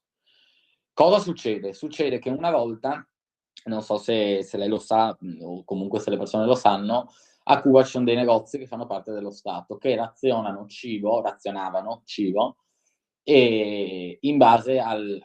Cosa succede? Succede che una volta, non so se lei lo sa, o comunque se le persone lo sanno, a Cuba ci sono dei negozi che fanno parte dello Stato, che razionavano cibo, e in base al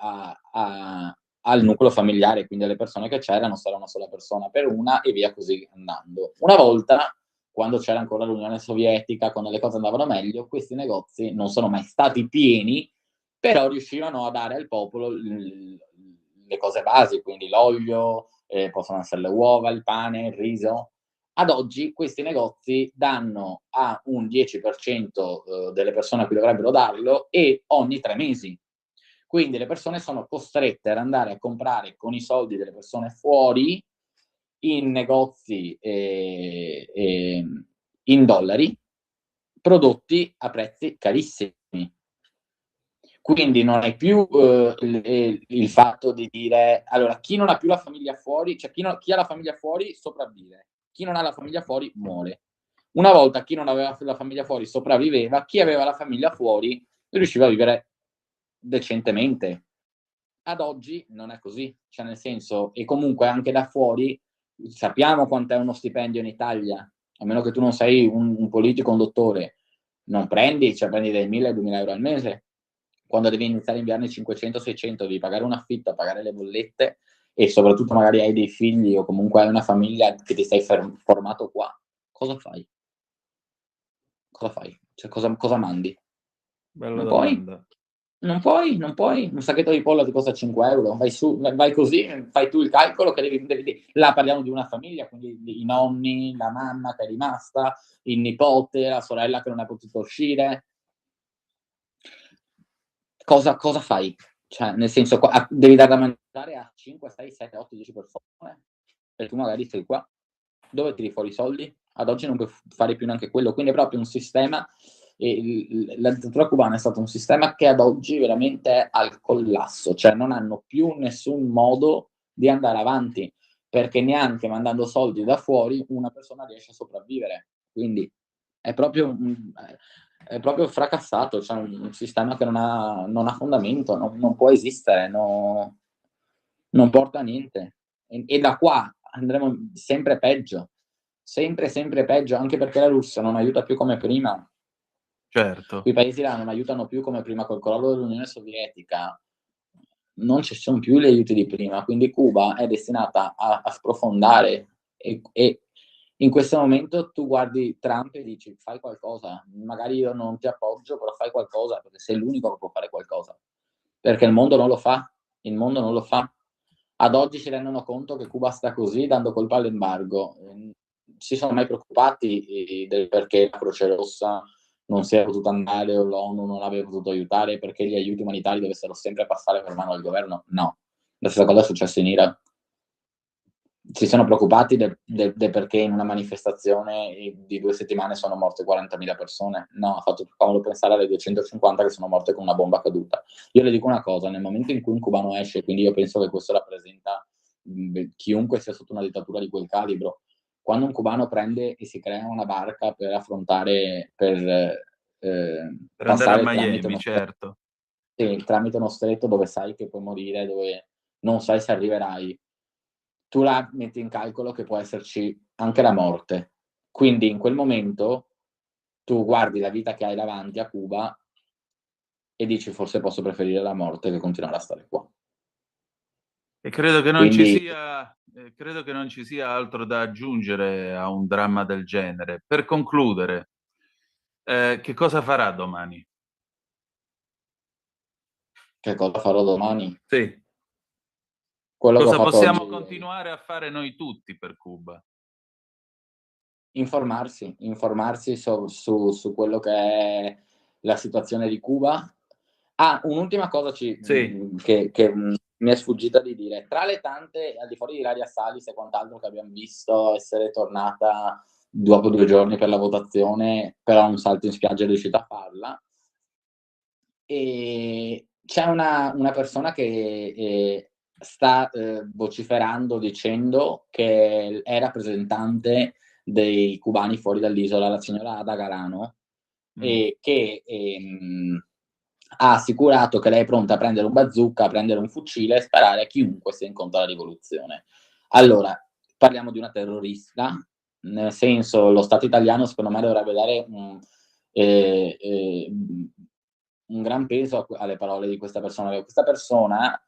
nucleo familiare, quindi alle persone che c'erano, se era una sola persona per una, e via così andando. Una volta, quando c'era ancora l'Unione Sovietica, quando le cose andavano meglio, questi negozi non sono mai stati pieni, però riuscivano a dare al popolo le cose basi, quindi l'olio, possono essere le uova, il pane, il riso. Ad oggi questi negozi danno a un 10% delle persone a cui dovrebbero darlo, e ogni 3 mesi. Quindi le persone sono costrette ad andare a comprare con i soldi delle persone fuori, in negozi in dollari, prodotti a prezzi carissimi. Quindi non hai più il fatto di dire, allora, chi non ha più la famiglia fuori, cioè chi ha la famiglia fuori sopravvive, chi non ha la famiglia fuori muore. Una volta chi non aveva la famiglia fuori sopravviveva, chi aveva la famiglia fuori riusciva a vivere decentemente. Ad oggi non è così, cioè nel senso, e comunque anche da fuori sappiamo quant'è uno stipendio in Italia, a meno che tu non sei un politico, un dottore, non prendi dai 1.000 ai 2.000 euro al mese. Quando devi iniziare a inviarne 500-600, devi pagare un affitto, pagare le bollette, e soprattutto magari hai dei figli o comunque hai una famiglia che ti sei formato qua. Cosa fai? Cosa fai? Cioè, cosa mandi? Bella domanda. Non puoi, un sacchetto di pollo ti costa 5 euro, vai così, fai tu il calcolo che là parliamo di una famiglia, quindi i nonni, la mamma che è rimasta, il nipote, la sorella che non è potuta uscire. Cosa fai? Cioè, nel senso, devi dare da mangiare a 5, 6, 7, 8, 10 persone, e tu magari sei qua. Dove tiri fuori i soldi? Ad oggi non puoi fare più neanche quello, quindi è proprio un sistema, la dittatura cubana è stato un sistema che ad oggi veramente è al collasso, cioè non hanno più nessun modo di andare avanti, perché neanche mandando soldi da fuori una persona riesce a sopravvivere. Quindi è proprio fracassato, cioè un sistema che non ha fondamento, non può esistere, non porta a niente. E da qua andremo sempre peggio, sempre peggio, anche perché la Russia non aiuta più come prima. Certo. I paesi là non aiutano più come prima, col crollo dell'Unione Sovietica non ci sono più gli aiuti di prima, quindi Cuba è destinata a sprofondare, e in questo momento tu guardi Trump e dici fai qualcosa, magari io non ti appoggio, però fai qualcosa, perché sei l'unico che può fare qualcosa, perché il mondo non lo fa. Ad oggi si rendono conto che Cuba sta così, dando colpa all'embargo. Si sono mai preoccupati del perché la Croce Rossa non si è potuta andare, o l'ONU non aveva potuto aiutare, perché gli aiuti umanitari dovessero sempre passare per mano al governo? No. La stessa cosa è successa in Iraq. Si sono preoccupati del perché in una manifestazione di 2 settimane sono morte 40.000 persone? No, ha fatto comodo pensare alle 250 che sono morte con una bomba caduta. Io le dico una cosa, nel momento in cui un cubano esce, quindi io penso che questo rappresenta chiunque sia sotto una dittatura di quel calibro, quando un cubano prende e si crea una barca per affrontare, per andare a passare Miami, certo. tramite uno stretto dove sai che puoi morire, dove non sai se arriverai, tu la metti in calcolo che può esserci anche la morte. Quindi in quel momento tu guardi la vita che hai davanti a Cuba e dici forse posso preferire la morte che continuare a stare qua. E credo che non Quindi- credo che non ci sia altro da aggiungere a un dramma del genere. Per concludere, che cosa farà domani? Che cosa farò domani? Sì. Quello che ho Cosa fatto possiamo oggi, continuare a fare noi tutti per Cuba? informarsi su quello che è la situazione di Cuba. Un'ultima cosa Sì. che mi è sfuggita di dire. Tra le tante, al di fuori di Ilaria Salis e quant'altro che abbiamo visto essere tornata dopo 2 giorni per la votazione, però un salto in spiaggia è riuscita a farla, e c'è una persona che sta vociferando dicendo che è rappresentante dei cubani fuori dall'isola, la signora Ada Galano, e che ha assicurato che lei è pronta a prendere un bazooka, a prendere un fucile e sparare a chiunque sia incontro alla rivoluzione. Allora, parliamo di una terrorista, nel senso, lo Stato italiano secondo me dovrebbe dare un gran peso alle parole di questa persona. Questa persona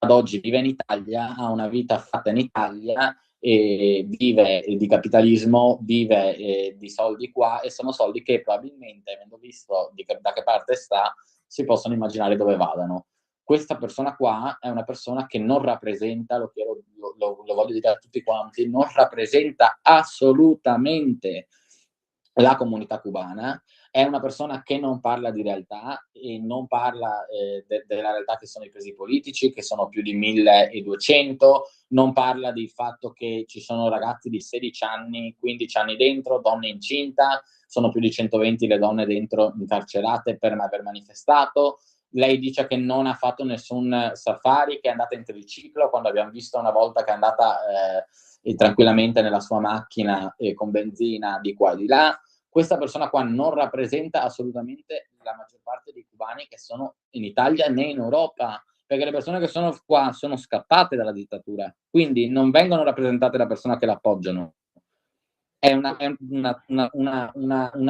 ad oggi vive in Italia, ha una vita fatta in Italia, e vive di capitalismo, vive di soldi qua, e sono soldi che probabilmente, avendo visto da che parte sta, si possono immaginare dove vadano. Questa persona qua è una persona che non rappresenta, lo voglio dire a tutti quanti, non rappresenta assolutamente la comunità cubana, è una persona che non parla di realtà e non parla della realtà che sono i presi politici, che sono più di 1200, non parla del fatto che ci sono ragazzi di 16 anni, 15 anni dentro, donne incinta, sono più di 120 le donne dentro incarcerate per aver manifestato. Lei dice che non ha fatto nessun safari, che è andata in triciclo, quando abbiamo visto una volta che è andata tranquillamente nella sua macchina con benzina di qua e di là. Questa persona qua non rappresenta assolutamente la maggior parte dei cubani che sono in Italia né in Europa, perché le persone che sono qua sono scappate dalla dittatura, quindi non vengono rappresentate da persone che l'appoggiano. È una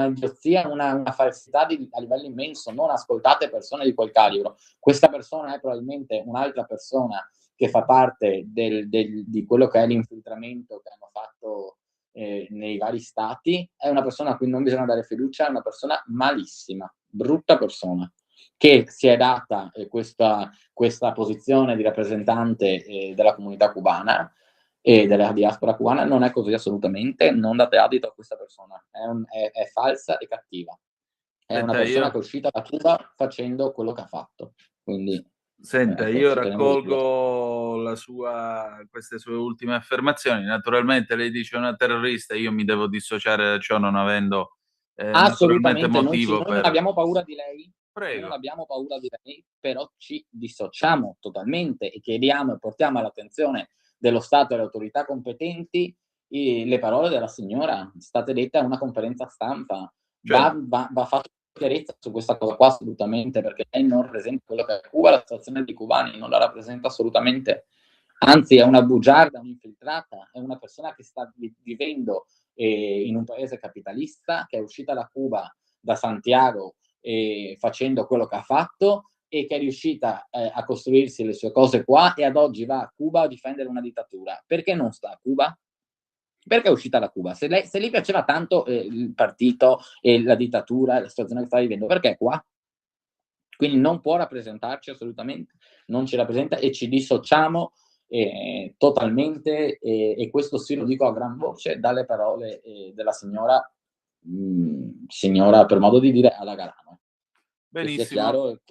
idiozia, una falsità a livello immenso. Non ascoltate persone di quel calibro. Questa persona è probabilmente un'altra persona che fa parte di quello che è l'infiltramento che hanno fatto nei vari stati. È una persona a cui non bisogna dare fiducia, è una persona malissima, brutta persona, che si è data questa posizione di rappresentante della comunità cubana e della diaspora cubana. Non è così assolutamente, non date adito a questa persona, è falsa e cattiva. È una persona che è uscita da Cuba facendo quello che ha fatto. Quindi, senta, io raccolgo queste sue ultime affermazioni. Naturalmente lei dice una terrorista, io mi devo dissociare da ciò non avendo assolutamente motivo noi non abbiamo paura di lei. Prego. Non abbiamo paura di lei, però ci dissociamo totalmente e chiediamo e portiamo all'attenzione dello Stato e alle autorità competenti le parole della signora state dette a una conferenza stampa. Va fatto chiarezza su questa cosa qua, assolutamente, perché lei non rappresenta quello che è Cuba, la situazione dei cubani non la rappresenta assolutamente, anzi è una bugiarda, un'infiltrata, è una persona che sta vivendo in un paese capitalista, che è uscita da Cuba, da Santiago, facendo quello che ha fatto, e che è riuscita a costruirsi le sue cose qua, e ad oggi va a Cuba a difendere una dittatura. Perché non sta a Cuba? Perché è uscita da Cuba? Se gli piaceva tanto il partito e la dittatura, la situazione che sta vivendo, perché è qua? Quindi non può rappresentarci assolutamente, non ci rappresenta, e ci dissociamo totalmente, e questo sì lo dico a gran voce dalle parole della signora, per modo di dire, Ada Galano. Benissimo. Che sia chiaro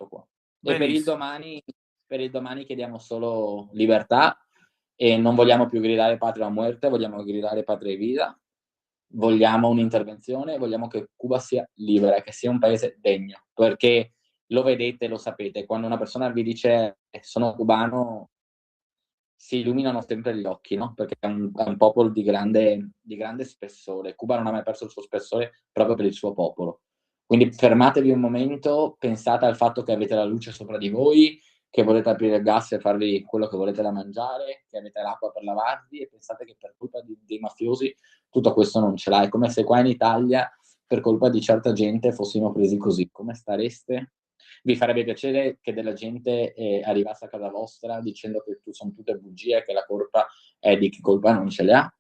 qua. E per il domani chiediamo solo libertà, e non vogliamo più gridare patria o muerte, vogliamo gridare patria e vita, vogliamo un'intervenzione, vogliamo che Cuba sia libera, che sia un paese degno, perché lo vedete, lo sapete, quando una persona vi dice sono cubano si illuminano sempre gli occhi, no? Perché è un popolo di grande spessore. Cuba non ha mai perso il suo spessore proprio per il suo popolo. Quindi fermatevi un momento, pensate al fatto che avete la luce sopra di voi, che volete aprire il gas e farvi quello che volete da mangiare, che avete l'acqua per lavarvi e pensate che per colpa dei mafiosi tutto questo non ce l'ha. È come se qua in Italia per colpa di certa gente fossimo presi così. Come stareste? Vi farebbe piacere che della gente arrivasse a casa vostra dicendo che sono tutte bugie, che la colpa è di chi colpa non ce le ha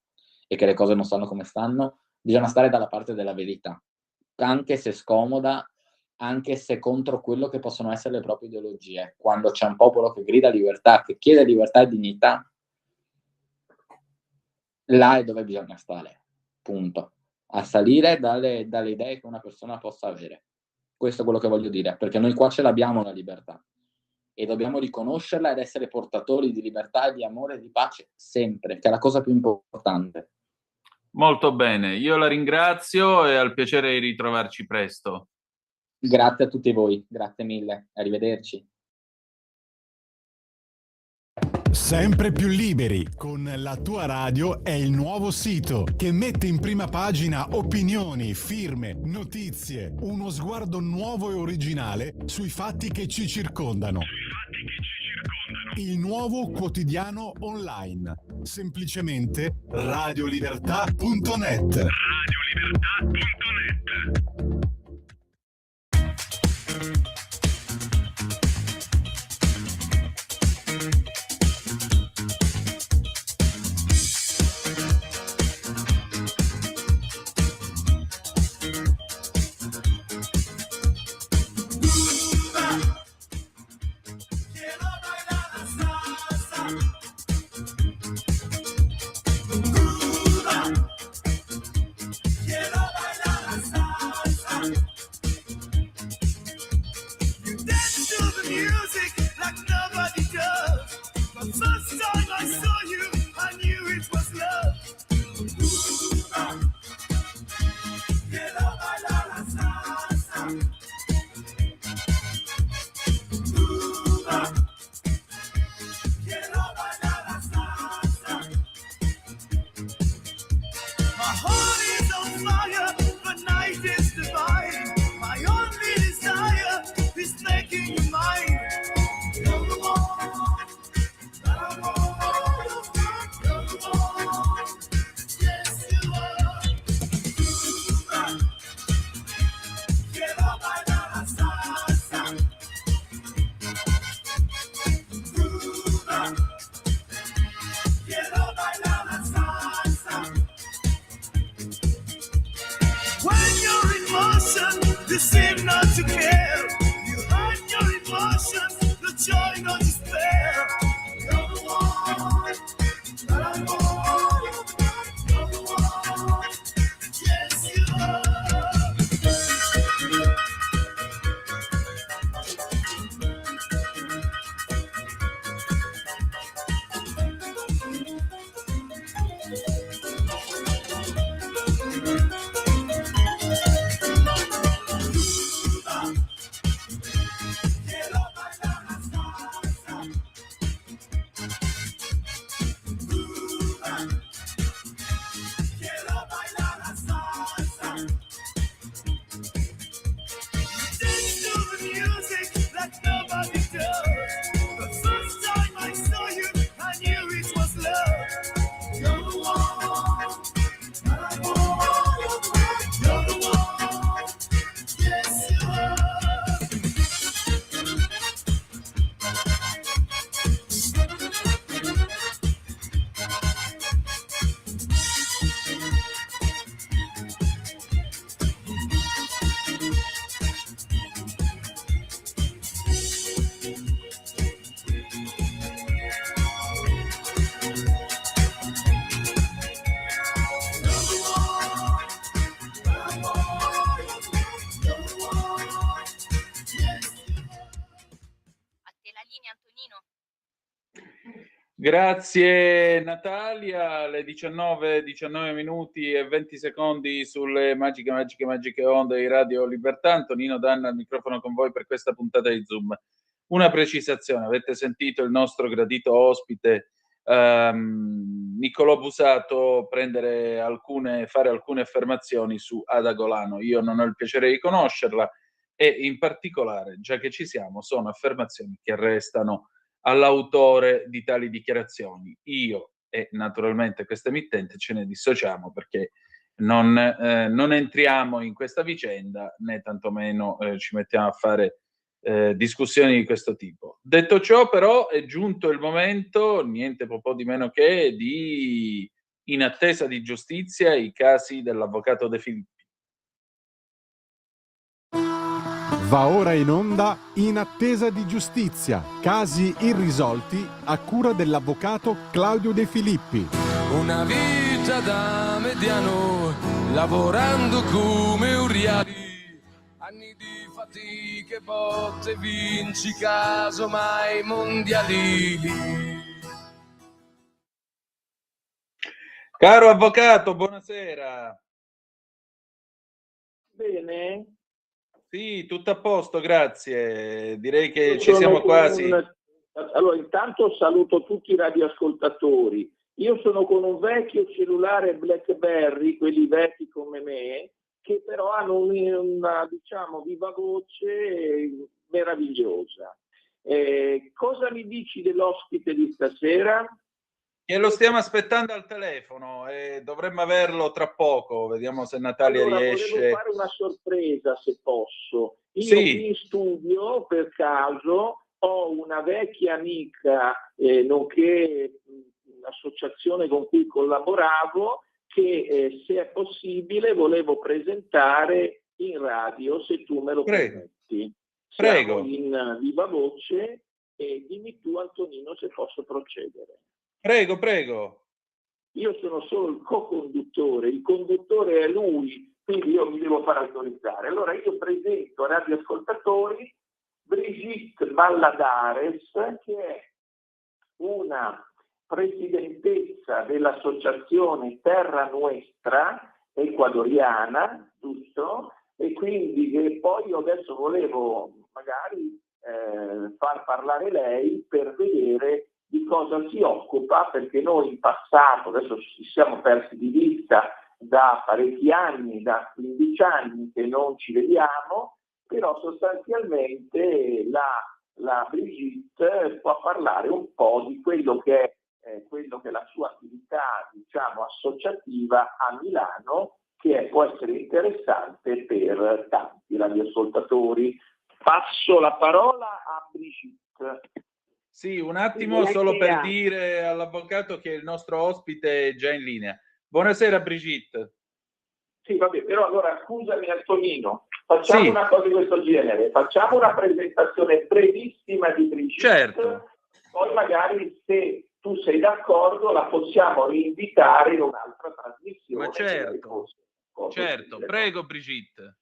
e che le cose non stanno come stanno? Bisogna stare dalla parte della verità, anche se scomoda, anche se contro quello che possono essere le proprie ideologie. Quando c'è un popolo che grida libertà, che chiede libertà e dignità, là è dove bisogna stare, punto. A salire dalle idee che una persona possa avere. Questo è quello che voglio dire, perché noi qua ce l'abbiamo la libertà e dobbiamo riconoscerla ed essere portatori di libertà, di amore e di pace sempre, che è la cosa più importante. Molto bene, io la ringrazio e al piacere di ritrovarci presto. Grazie a tutti voi, grazie mille, arrivederci. Sempre più liberi con La Tua Radio è il nuovo sito che mette in prima pagina opinioni, firme, notizie, uno sguardo nuovo e originale sui fatti che ci circondano. Il nuovo quotidiano online. Semplicemente radiolibertà.net. Grazie Natalia, alle 19 minuti e 20 secondi sulle magiche onde di Radio Libertà. Antonino Danna al microfono con voi per questa puntata di Zoom. Una precisazione, avete sentito il nostro gradito ospite Niccolò Busato fare alcune affermazioni su Ada Golano. Io non ho il piacere di conoscerla e in particolare, già che ci siamo, sono affermazioni che restano all'autore di tali dichiarazioni. Io e naturalmente questa emittente ce ne dissociamo perché non entriamo in questa vicenda né tantomeno ci mettiamo a fare discussioni di questo tipo. Detto ciò, però, è giunto il momento, niente po' di meno che di In attesa di giustizia, i casi dell'avvocato De Filippi. Va ora in onda In attesa di giustizia, casi irrisolti a cura dell'avvocato Claudio De Filippi. Una vita da mediano, lavorando come un riali, anni di fatiche, botte, vinci casomai mondiali. Caro avvocato, buonasera. Bene. Sì, tutto a posto, grazie. Direi che ci siamo quasi. Allora, intanto saluto tutti i radioascoltatori. Io sono con un vecchio cellulare BlackBerry, quelli vecchi come me, che però hanno una diciamo, viva voce meravigliosa. Cosa mi dici dell'ospite di stasera? Che lo stiamo aspettando al telefono e dovremmo averlo tra poco. Vediamo se Natalia riesce. Volevo fare una sorpresa, se posso. Io sì. Qui in studio, per caso, ho una vecchia amica, nonché associazione con cui collaboravo, che se è possibile volevo presentare in radio, se tu me lo permetti. Prego. Siamo in viva voce e dimmi tu, Antonino, se posso procedere. Prego, prego. Io sono solo il co-conduttore, il conduttore è lui, quindi io mi devo far autorizzare. Allora io presento ai radioascoltatori Brigitte Valladares, che è una presidentessa dell'associazione Terra Nuestra ecuadoriana, giusto? E quindi poi io adesso volevo magari far parlare lei per vedere di cosa si occupa, perché noi in passato, adesso ci siamo persi di vista da parecchi anni, da 15 anni che non ci vediamo, però sostanzialmente la Brigitte può parlare un po' di quello che è la sua attività, diciamo, associativa a Milano, che può essere interessante per tanti radioascoltatori. Passo la parola a Brigitte. Sì, un attimo solo per dire all'avvocato che il nostro ospite è già in linea. Buonasera Brigitte. Sì, vabbè, però allora scusami Antonino, facciamo una cosa di questo genere, facciamo una presentazione brevissima di Brigitte, certo. Poi magari se tu sei d'accordo la possiamo rinvitare in un'altra trasmissione. Ma certo, prego Brigitte.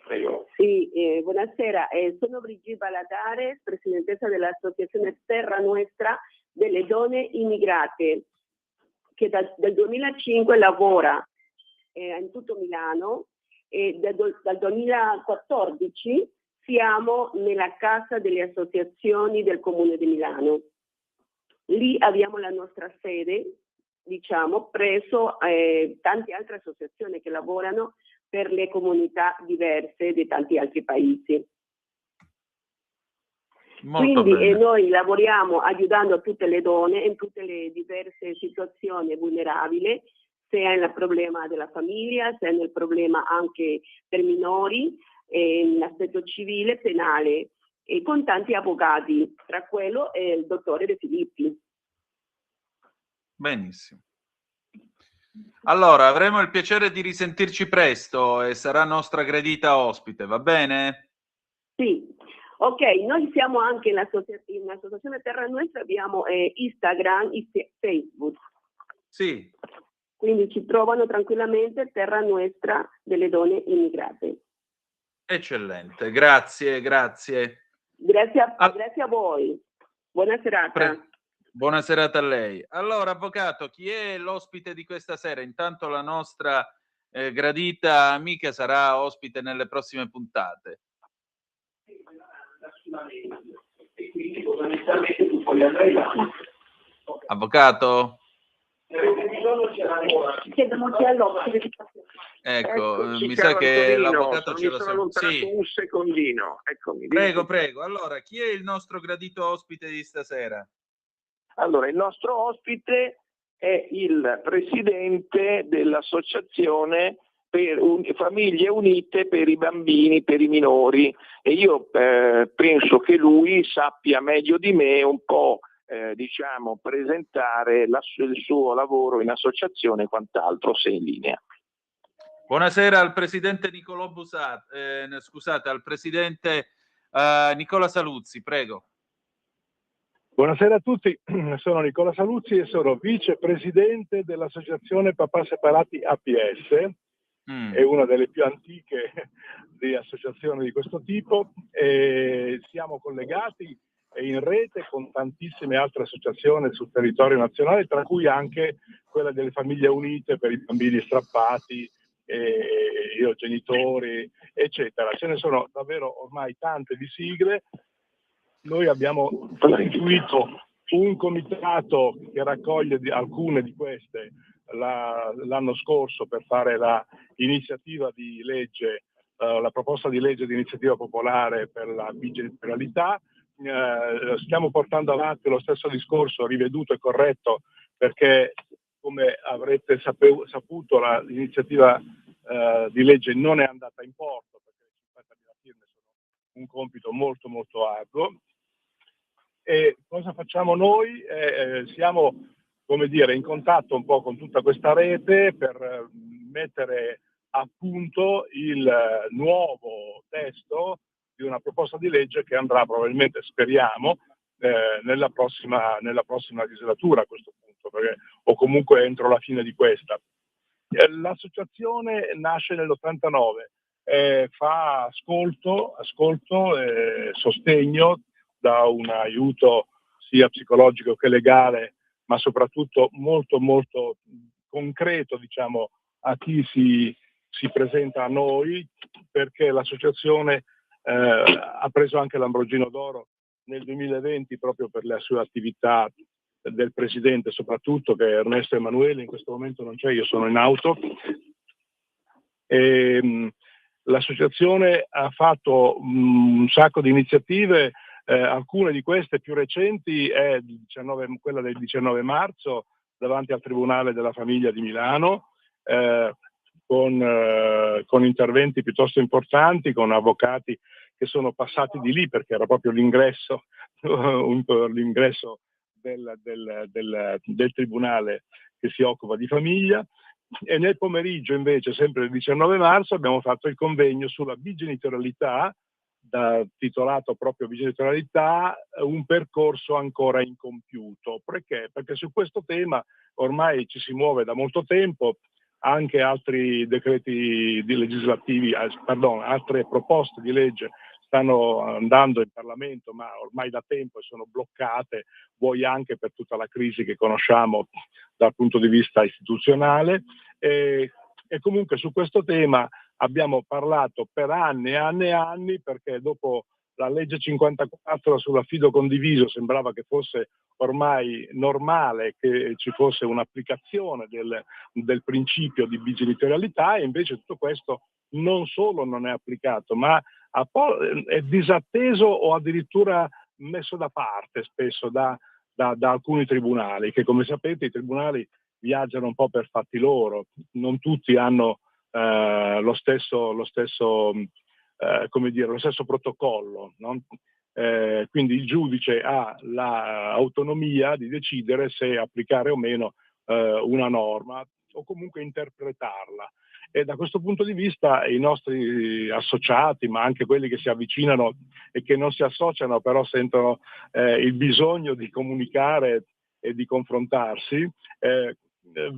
Prego. Sì, buonasera, sono Brigitte Valladares, presidentessa dell'associazione Terra Nuestra delle donne immigrate, che dal 2005 lavora in tutto Milano e dal 2014 siamo nella Casa delle Associazioni del Comune di Milano. Lì abbiamo la nostra sede, diciamo, presso tante altre associazioni che lavorano per le comunità diverse di tanti altri paesi. Quindi noi lavoriamo aiutando tutte le donne in tutte le diverse situazioni vulnerabili, sia nel problema della famiglia, sia nel problema anche per minori, in aspetto civile, penale, e con tanti avvocati, tra quello è il dottore De Filippi. Benissimo. Allora, avremo il piacere di risentirci presto e sarà nostra gradita ospite, va bene? Sì, ok, noi siamo anche in associazione Terra Nuestra, abbiamo Instagram e Facebook. Sì. Quindi ci trovano tranquillamente Terra Nuestra delle donne immigrate. Eccellente, grazie. Grazie a voi. Buona serata. Buona serata a lei. Allora, avvocato, chi è l'ospite di questa sera? Intanto la nostra gradita amica sarà ospite nelle prossime puntate. E quindi fondamentalmente tu poi andrai là. Avvocato? Ecco, Eccoci, mi sa caro che Antonino, l'avvocato mi ce lo sono sa. allontanato Sì, un secondino. Eccomi. prego, prego. Allora, chi è il nostro gradito ospite di stasera? Allora, il nostro ospite è il presidente dell'associazione per Famiglie Unite per i bambini, per i minori, e io penso che lui sappia meglio di me un po' presentare il suo lavoro in associazione e quant'altro, se in linea. Buonasera al presidente Nicolò scusate, al presidente Nicola Saluzzi, prego. Buonasera a tutti, sono Nicola Saluzzi e sono vicepresidente dell'associazione Papà Separati APS, è una delle più antiche di associazioni di questo tipo, e siamo collegati in rete con tantissime altre associazioni sul territorio nazionale, tra cui anche quella delle Famiglie Unite per i bambini strappati, i genitori, eccetera. Ce ne sono davvero ormai tante di sigle. Noi abbiamo istituito un comitato che raccoglie alcune di queste l'anno scorso per fare l'iniziativa di legge, la proposta di legge di iniziativa popolare per la bigenitorialità. Stiamo portando avanti lo stesso discorso riveduto e corretto perché, come avrete saputo, l'iniziativa di legge non è andata in porto perché le 50.000 firme sono un compito molto molto arduo. E cosa facciamo noi? Siamo, come dire, in contatto un po' con tutta questa rete per mettere a punto il nuovo testo di una proposta di legge che andrà probabilmente, speriamo, nella prossima legislatura a questo punto, o comunque entro la fine di questa. L'associazione nasce nell'89, fa ascolto, sostegno, da un aiuto sia psicologico che legale, ma soprattutto molto molto concreto, diciamo, a chi si presenta a noi, perché l'associazione ha preso anche l'Ambrogino d'Oro nel 2020 proprio per la sua attività del presidente, soprattutto, che è Ernesto Emanuele. In questo momento non c'è, io sono in auto. L'associazione ha fatto un sacco di iniziative. Alcune di queste più recenti è quella del 19 marzo davanti al Tribunale della Famiglia di Milano, con interventi piuttosto importanti, con avvocati che sono passati di lì perché era proprio l'ingresso del Tribunale che si occupa di famiglia. E nel pomeriggio invece, sempre il 19 marzo, abbiamo fatto il convegno sulla bigenitorialità, titolato proprio Bigenitorialità, un percorso ancora incompiuto. Perché? Perché su questo tema ormai ci si muove da molto tempo, anche altri decreti legislativi, altre proposte di legge stanno andando in Parlamento, ma ormai da tempo sono bloccate, vuoi anche per tutta la crisi che conosciamo dal punto di vista istituzionale. E comunque su questo tema abbiamo parlato per anni e anni e anni, perché dopo la legge 54 sull'affido condiviso sembrava che fosse ormai normale che ci fosse un'applicazione del principio di bigenitorialità, e invece tutto questo non solo non è applicato, ma è disatteso o addirittura messo da parte spesso da alcuni tribunali, che, come sapete, i tribunali viaggiano un po' per fatti loro, non tutti hanno lo stesso protocollo, no? Quindi il giudice ha l'autonomia di decidere se applicare o meno una norma o comunque interpretarla. E da questo punto di vista i nostri associati, ma anche quelli che si avvicinano e che non si associano però sentono il bisogno di comunicare e di confrontarsi,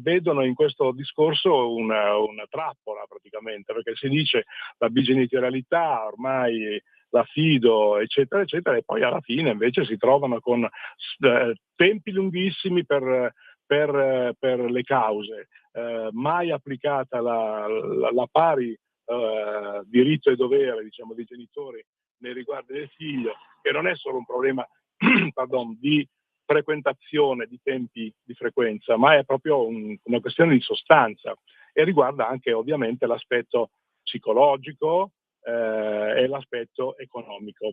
vedono in questo discorso una trappola praticamente, perché si dice la bigenitorialità, ormai l'affido, eccetera, eccetera, e poi alla fine invece si trovano con tempi lunghissimi per le cause, mai applicata la pari diritto e dovere, diciamo, dei genitori nei riguardi del figlio, che non è solo un problema di frequentazione, di tempi di frequenza, ma è proprio una questione di sostanza. e riguarda anche ovviamente l'aspetto psicologico e l'aspetto economico.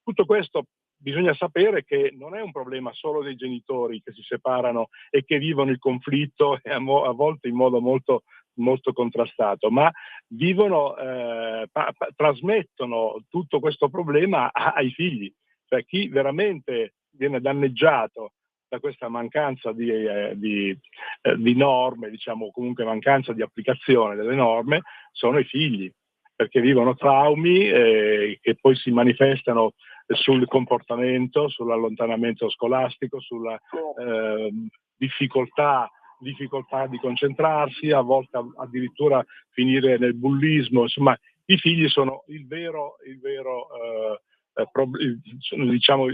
Tutto questo bisogna sapere che non è un problema solo dei genitori che si separano e che vivono il conflitto e a volte in modo molto, molto contrastato, ma vivono, trasmettono tutto questo problema ai figli. Cioè chi veramente viene danneggiato da questa mancanza di norme, diciamo comunque mancanza di applicazione delle norme, sono i figli, perché vivono traumi che poi si manifestano sul comportamento, sull'allontanamento scolastico, sulla difficoltà di concentrarsi, a volte addirittura finire nel bullismo. Insomma, i figli sono il vero diciamo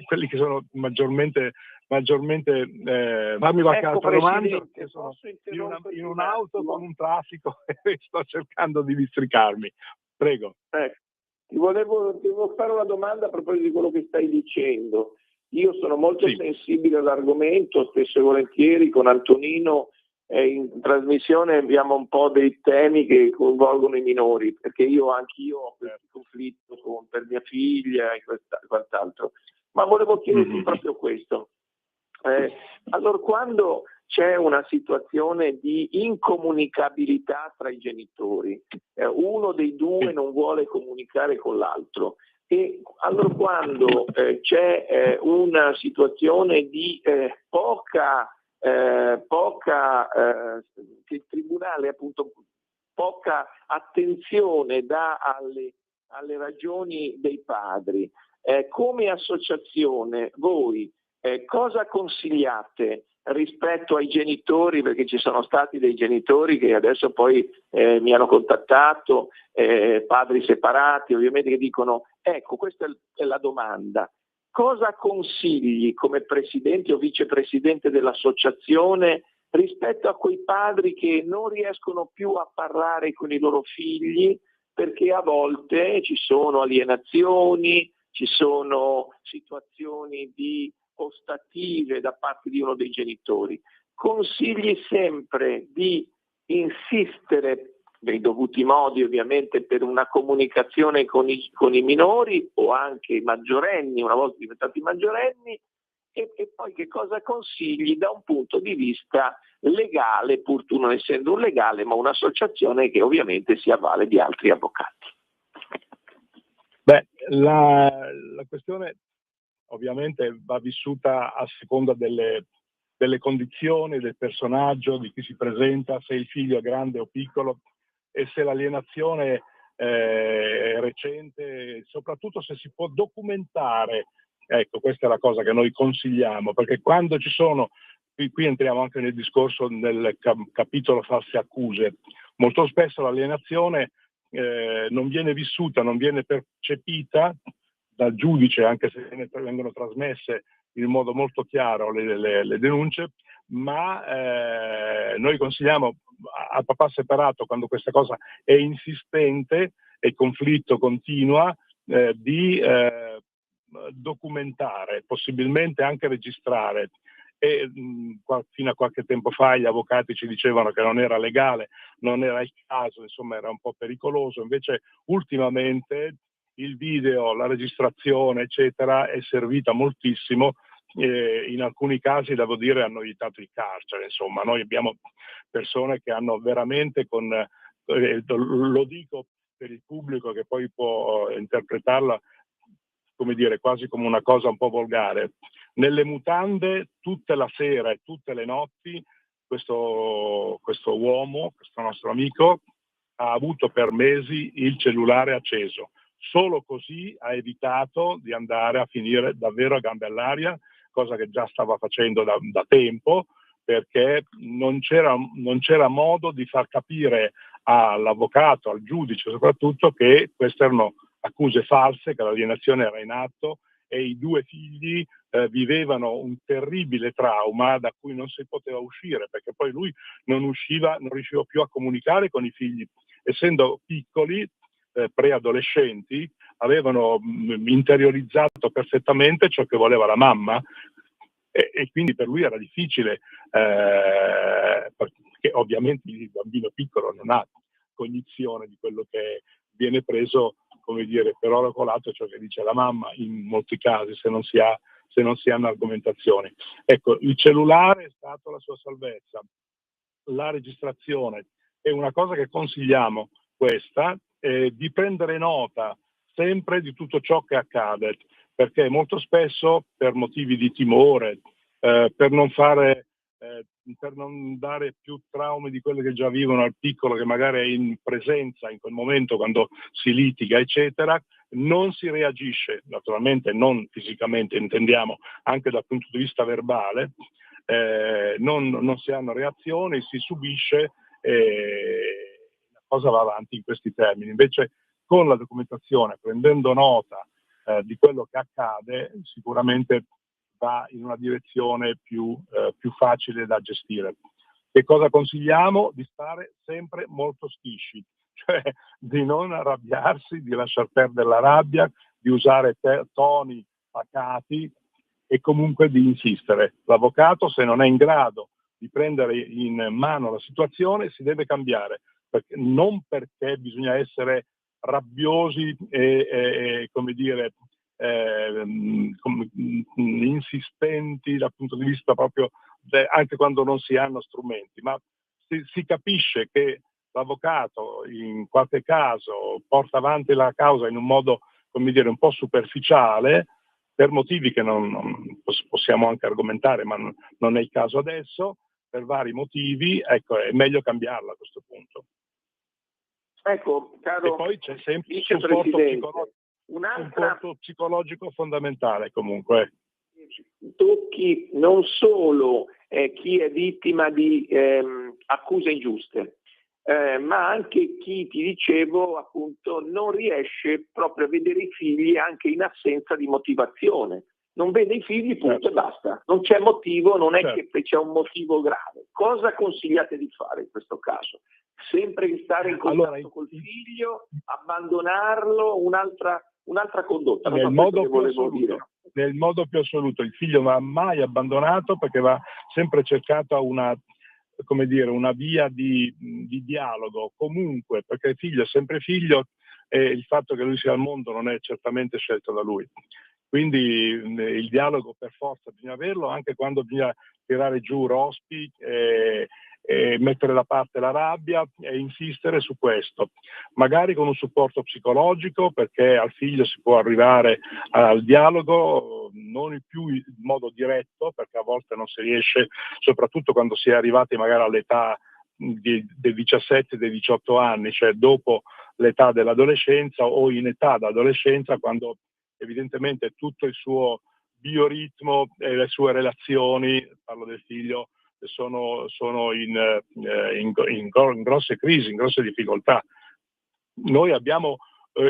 quelli che sono maggiormente fammi qualche altra domanda, che sono in un'auto con un traffico e sto cercando di districarmi. Prego. Ti volevo fare una domanda a proposito di quello che stai dicendo. Io sono molto sensibile all'argomento, spesso e volentieri con Antonino in trasmissione abbiamo un po' dei temi che coinvolgono i minori, perché anch'io ho questo conflitto per mia figlia e quant'altro. Ma volevo chiederti proprio questo. Allora, quando c'è una situazione di incomunicabilità tra i genitori, uno dei due non vuole comunicare con l'altro, e allora quando c'è una situazione di che il tribunale appunto poca attenzione dà alle ragioni dei padri, come associazione voi cosa consigliate rispetto ai genitori, perché ci sono stati dei genitori che adesso poi mi hanno contattato, padri separati ovviamente, che dicono ecco, questa è la domanda: cosa consigli come presidente o vicepresidente dell'associazione rispetto a quei padri che non riescono più a parlare con i loro figli perché a volte ci sono alienazioni, ci sono situazioni di ostative da parte di uno dei genitori? Consigli sempre di insistere, nei dovuti modi ovviamente, per una comunicazione con i minori o anche i maggiorenni, una volta diventati maggiorenni, e poi che cosa consigli da un punto di vista legale, pur tu non essendo un legale, ma un'associazione che ovviamente si avvale di altri avvocati? Beh, la questione ovviamente va vissuta a seconda delle condizioni, del personaggio, di chi si presenta, se il figlio è grande o piccolo e se l'alienazione è recente, soprattutto se si può documentare. Ecco, questa è la cosa che noi consigliamo, perché quando ci sono, qui entriamo anche nel discorso del capitolo false accuse, molto spesso l'alienazione non viene vissuta, non viene percepita dal giudice, anche se vengono trasmesse in modo molto chiaro le denunce, ma noi consigliamo al papà separato, quando questa cosa è insistente e il conflitto continua, di documentare, possibilmente anche registrare. E fino a qualche tempo fa gli avvocati ci dicevano che non era legale, non era il caso, insomma era un po' pericoloso. Invece ultimamente il video, la registrazione eccetera è servita moltissimo, in alcuni casi devo dire hanno evitato il carcere. Insomma, noi abbiamo persone che hanno veramente lo dico per il pubblico che poi può interpretarla come dire quasi come una cosa un po' volgare, nelle mutande tutte la sera e tutte le notti questo uomo, questo nostro amico, ha avuto per mesi il cellulare acceso. Solo così ha evitato di andare a finire davvero a gambe all'aria, cosa che già stava facendo da tempo, perché non c'era modo di far capire all'avvocato, al giudice soprattutto, che queste erano accuse false, che l'alienazione era in atto e i due figli vivevano un terribile trauma da cui non si poteva uscire, perché poi lui non riusciva più a comunicare con i figli. Essendo piccoli, preadolescenti, avevano interiorizzato perfettamente ciò che voleva la mamma, e quindi per lui era difficile, perché che ovviamente il bambino piccolo non ha cognizione di quello che viene preso, come dire, per oro colato, ciò che dice la mamma in molti casi, se non si hanno argomentazioni. Ecco, il cellulare è stato la sua salvezza, la registrazione è una cosa che consigliamo, questa, di prendere nota sempre di tutto ciò che accade, perché molto spesso per motivi di timore, per non dare più traumi di quelli che già vivono al piccolo, che magari è in presenza in quel momento quando si litiga, eccetera, non si reagisce, naturalmente non fisicamente, intendiamo anche dal punto di vista verbale, non si hanno reazioni, si subisce e la cosa va avanti in questi termini. Invece con la documentazione, prendendo nota di quello che accade, sicuramente va in una direzione più facile da gestire. Che cosa consigliamo? Di stare sempre molto schisci, cioè di non arrabbiarsi, di lasciar perdere la rabbia, di usare toni pacati e comunque di insistere. L'avvocato, se non è in grado di prendere in mano la situazione, si deve cambiare, non perché bisogna essere rabbiosi e come dire, insistenti dal punto di vista proprio anche quando non si hanno strumenti, ma si capisce che l'avvocato in qualche caso porta avanti la causa in un modo, come dire, un po' superficiale, per motivi che non possiamo anche argomentare, ma non è il caso adesso, per vari motivi, ecco, è meglio cambiarla a questo punto. Ecco, caro e poi c'è sempre un un'altra supporto psicologico fondamentale comunque. Tocchi non solo chi è vittima di accuse ingiuste, ma anche chi, ti dicevo, appunto, non riesce proprio a vedere i figli anche in assenza di motivazione. Non vede i figli, punto, e basta. Non c'è motivo, non è che c'è un motivo grave. Cosa consigliate di fare in questo caso? Sempre stare in contatto col figlio, abbandonarlo, un'altra condotta? Nel modo più assoluto, il figlio va mai abbandonato, perché va sempre cercata una via di dialogo comunque, perché il figlio è sempre figlio e il fatto che lui sia al mondo non è certamente scelto da lui. Quindi il dialogo per forza bisogna averlo, anche quando bisogna tirare giù rospi e mettere da parte la rabbia e insistere su questo, magari con un supporto psicologico, perché al figlio si può arrivare al dialogo non più in modo diretto, perché a volte non si riesce, soprattutto quando si è arrivati magari all'età dei 17, dei 18 anni, cioè dopo l'età dell'adolescenza o in età d'adolescenza, quando evidentemente tutto il suo bioritmo e le sue relazioni, parlo del figlio, sono in grosse crisi, in grosse difficoltà. Noi abbiamo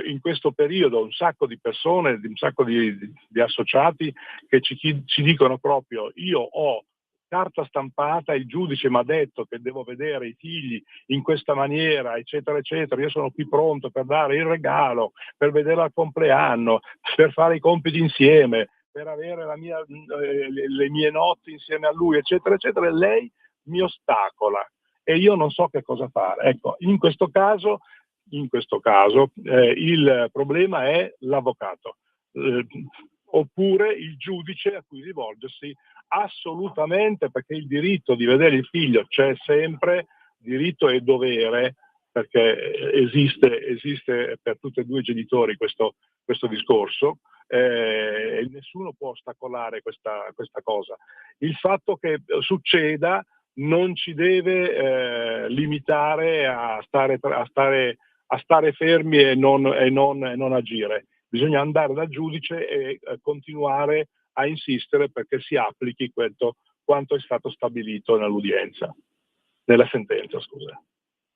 in questo periodo un sacco di persone, un sacco di associati che ci dicono proprio: io ho carta stampata, il giudice mi ha detto che devo vedere i figli in questa maniera, eccetera, eccetera, io sono qui pronto per dare il regalo, per vedere al compleanno, per fare i compiti insieme, per avere le mie notti insieme a lui, eccetera, eccetera, e lei mi ostacola e io non so che cosa fare. Ecco, in questo caso il problema è l'avvocato, oppure il giudice a cui rivolgersi assolutamente, perché il diritto di vedere il figlio c'è sempre, diritto e dovere, perché esiste per tutti e due i genitori questo discorso, e nessuno può ostacolare questa cosa. Il fatto che succeda non ci deve limitare a stare fermi e non agire. Bisogna andare dal giudice e continuare a insistere perché si applichi quanto è stato stabilito nella sentenza, scusa.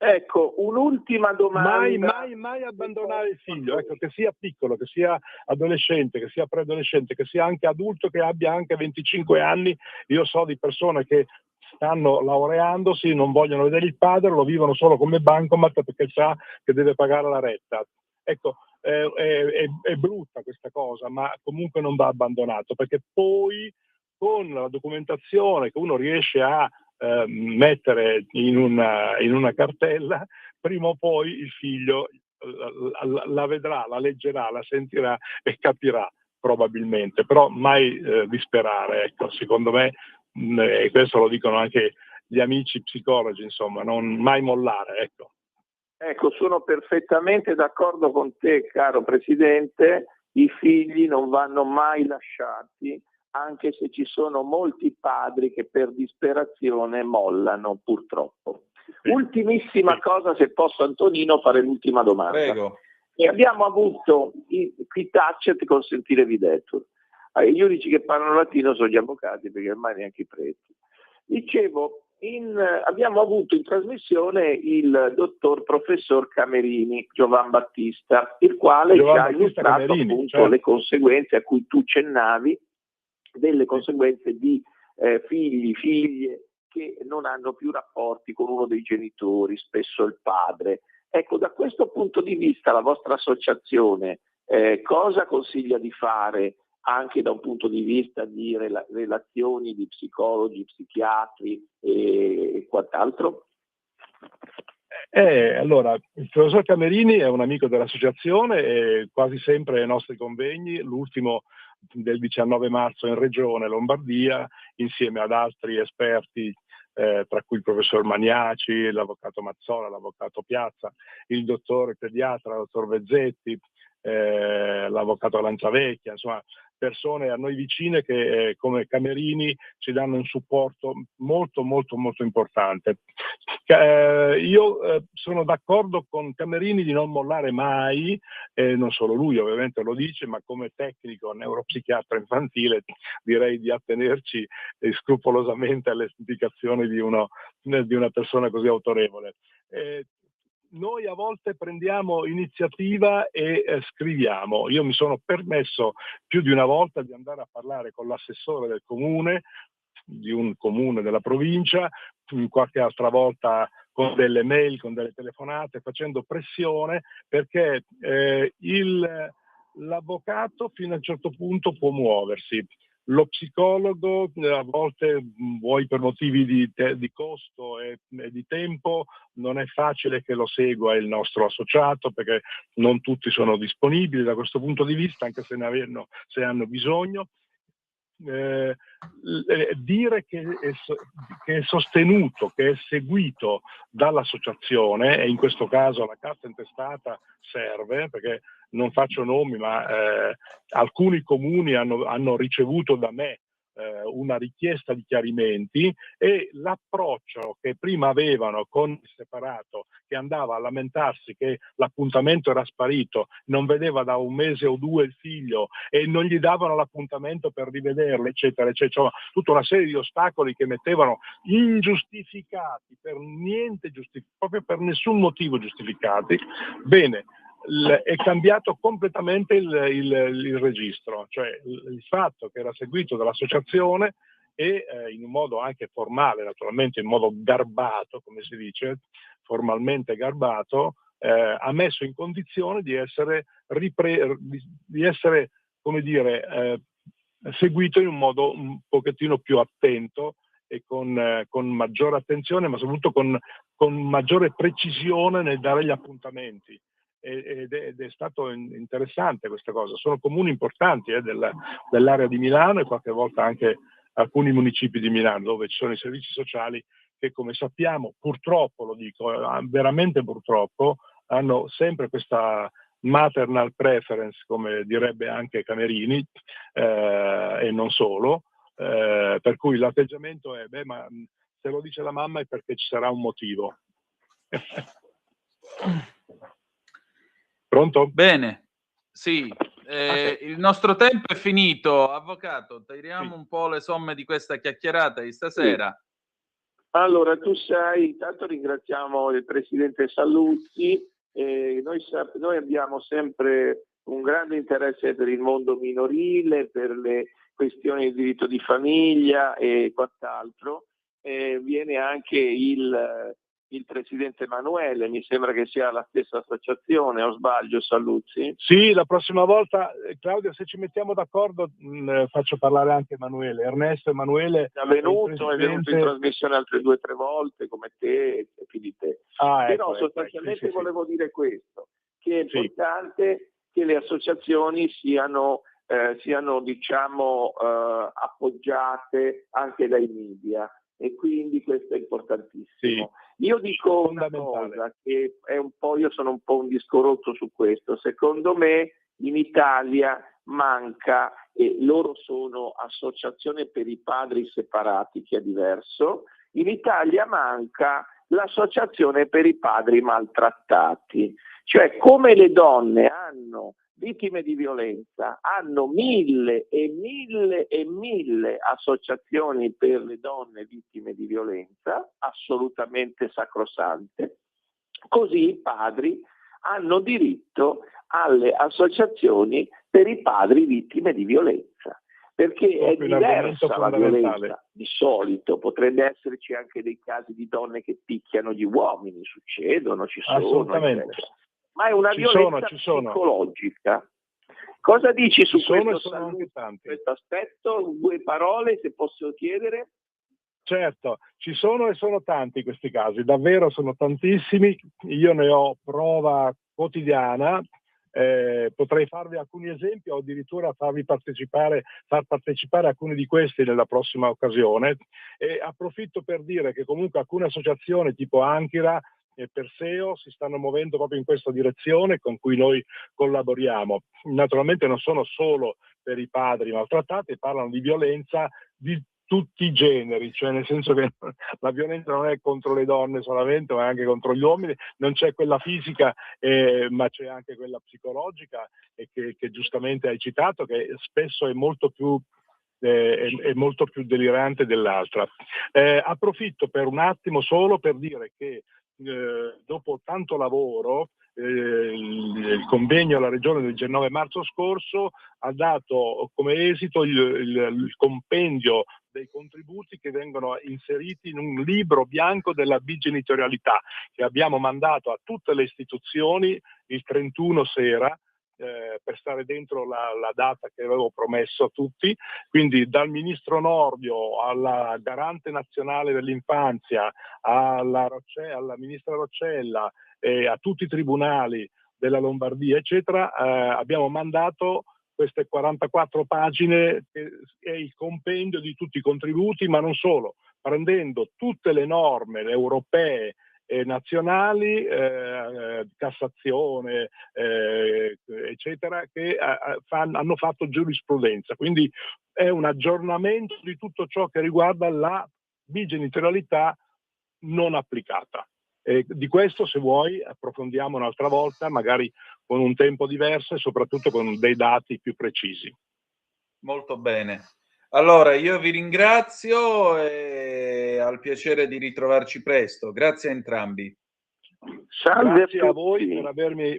Ecco, un'ultima domanda. Mai abbandonare il figlio, ecco, che sia piccolo, che sia adolescente, che sia preadolescente, che sia anche adulto, che abbia anche 25 anni. Io so di persone che stanno laureandosi, non vogliono vedere il padre, lo vivono solo come bancomat perché sa che deve pagare la retta. Ecco, è brutta questa cosa, ma comunque non va abbandonato, perché poi con la documentazione che uno riesce a mettere in una cartella, prima o poi il figlio la vedrà, la leggerà, la sentirà e capirà probabilmente, però mai disperare, ecco, secondo me, e questo lo dicono anche gli amici psicologi, insomma, non mai mollare, ecco. Ecco, sono perfettamente d'accordo con te, caro Presidente, i figli non vanno mai lasciati, anche se ci sono molti padri che per disperazione mollano, purtroppo. Ultimissima cosa, se posso, Antonino, fare l'ultima domanda. Prego. E abbiamo avuto qui Tacet consentire videtur. Ai giudici che parlano latino sono gli avvocati, perché ormai neanche i preti. Dicevo, abbiamo avuto in trasmissione il dottor professor Camerini, Giovan Battista, il quale ci ha illustrato appunto certo. Le conseguenze a cui tu cennavi, delle conseguenze di figli, figlie che non hanno più rapporti con uno dei genitori, spesso il padre. Ecco, da questo punto di vista la vostra associazione cosa consiglia di fare anche da un punto di vista di relazioni di psicologi, psichiatri e quant'altro? Allora, il professor Camerini è un amico dell'associazione e quasi sempre ai nostri convegni, l'ultimo del 19 marzo in Regione Lombardia, insieme ad altri esperti, tra cui il professor Magnaci, l'avvocato Mazzola, l'avvocato Piazza, il dottore pediatra, il dottor Vezzetti, l'avvocato Lanciavecchia, insomma persone a noi vicine che come Camerini ci danno un supporto molto molto molto importante. Io sono d'accordo con Camerini di non mollare mai, non solo lui ovviamente lo dice, ma come tecnico neuropsichiatra infantile direi di attenerci scrupolosamente alle indicazioni di una persona così autorevole. Noi a volte prendiamo iniziativa e scriviamo. Io mi sono permesso più di una volta di andare a parlare con l'assessore del comune, di un comune della provincia, qualche altra volta con delle mail, con delle telefonate, facendo pressione perché l'avvocato fino a un certo punto può muoversi. Lo psicologo a volte, vuoi per motivi di costo e di tempo, non è facile che lo segua il nostro associato perché non tutti sono disponibili da questo punto di vista, anche se hanno bisogno. Dire che è sostenuto, che è seguito dall'associazione, e in questo caso la carta intestata serve, perché non faccio nomi, ma alcuni comuni hanno ricevuto da me una richiesta di chiarimenti, e l'approccio che prima avevano con il separato, che andava a lamentarsi che l'appuntamento era sparito, non vedeva da un mese o due il figlio e non gli davano l'appuntamento per rivederlo, eccetera, eccetera, cioè, tutta una serie di ostacoli che mettevano ingiustificati, per niente proprio per nessun motivo giustificati. Bene, è cambiato completamente il registro, cioè il fatto che era seguito dall'associazione e in un modo anche formale, naturalmente in modo garbato, come si dice, formalmente garbato, ha messo in condizione di essere come dire, seguito in un modo un pochettino più attento e con maggiore attenzione, ma soprattutto con maggiore precisione nel dare gli appuntamenti. Ed è stato interessante questa cosa. Sono comuni importanti dell'area di Milano e qualche volta anche alcuni municipi di Milano dove ci sono i servizi sociali che, come sappiamo, purtroppo, lo dico, veramente purtroppo, hanno sempre questa maternal preference, come direbbe anche Camerini, e non solo, per cui l'atteggiamento è, ma se lo dice la mamma è perché ci sarà un motivo. Pronto? Bene, sì, il nostro tempo è finito. Avvocato, tiriamo un po' le somme di questa chiacchierata di stasera. Sì. Allora, tu sai, intanto ringraziamo il Presidente Saluzzi, noi abbiamo sempre un grande interesse per il mondo minorile, per le questioni di diritto di famiglia e quant'altro. Viene anche il il presidente Emanuele, mi sembra che sia la stessa associazione, o sbaglio, Saluzzi? Sì, la prossima volta, Claudio, se ci mettiamo d'accordo, faccio parlare anche Emanuele. Ernesto Emanuele È venuto in trasmissione altre 2 o 3 volte, come te e più di te. Però sostanzialmente sì. volevo dire questo, che è importante che le associazioni siano diciamo appoggiate anche dai media, e quindi questo è importantissimo. Io dico una cosa che è un po', io sono un po' un disco rotto su questo. Secondo me in Italia manca, e loro sono associazione per i padri separati, che è diverso, in Italia manca l'associazione per i padri maltrattati, cioè come le donne hanno vittime di violenza, hanno 1000 e 1000 e 1000 associazioni per le donne vittime di violenza, assolutamente sacrosante, così i padri hanno diritto alle associazioni per i padri vittime di violenza, perché è diversa la violenza. Di solito potrebbe esserci anche dei casi di donne che picchiano gli uomini, succedono, ci sono, eccetera. Ma è una violenza psicologica. Cosa dici su questo aspetto? 2 parole, se posso chiedere? Certo, ci sono e sono tanti questi casi, davvero sono tantissimi. Io ne ho prova quotidiana. Potrei farvi alcuni esempi o addirittura far partecipare alcuni di questi nella prossima occasione. E approfitto per dire che comunque alcune associazioni tipo Anchira e Perseo si stanno muovendo proprio in questa direzione, con cui noi collaboriamo. Naturalmente non sono solo per i padri maltrattati, parlano di violenza di tutti i generi, cioè nel senso che la violenza non è contro le donne solamente, ma anche contro gli uomini. Non c'è quella fisica, ma c'è anche quella psicologica, e che giustamente hai citato, che spesso è molto più delirante dell'altra. Approfitto per un attimo solo per dire che dopo tanto lavoro, il convegno alla Regione del 19 marzo scorso ha dato come esito il compendio dei contributi che vengono inseriti in un libro bianco della bigenitorialità, che abbiamo mandato a tutte le istituzioni il 31 sera, per stare dentro la data che avevo promesso a tutti. Quindi dal ministro Nordio alla garante nazionale dell'infanzia, alla ministra Roccella, a tutti i tribunali della Lombardia, eccetera, abbiamo mandato queste 44 pagine, che è il compendio di tutti i contributi, ma non solo, prendendo tutte le norme europee nazionali, Cassazione, eccetera, che hanno fatto giurisprudenza. Quindi è un aggiornamento di tutto ciò che riguarda la bigenitorialità non applicata. Di questo, se vuoi, approfondiamo un'altra volta, magari con un tempo diverso e soprattutto con dei dati più precisi. Molto bene. Allora, io vi ringrazio e al piacere di ritrovarci presto. Grazie a entrambi. Salve. Grazie a voi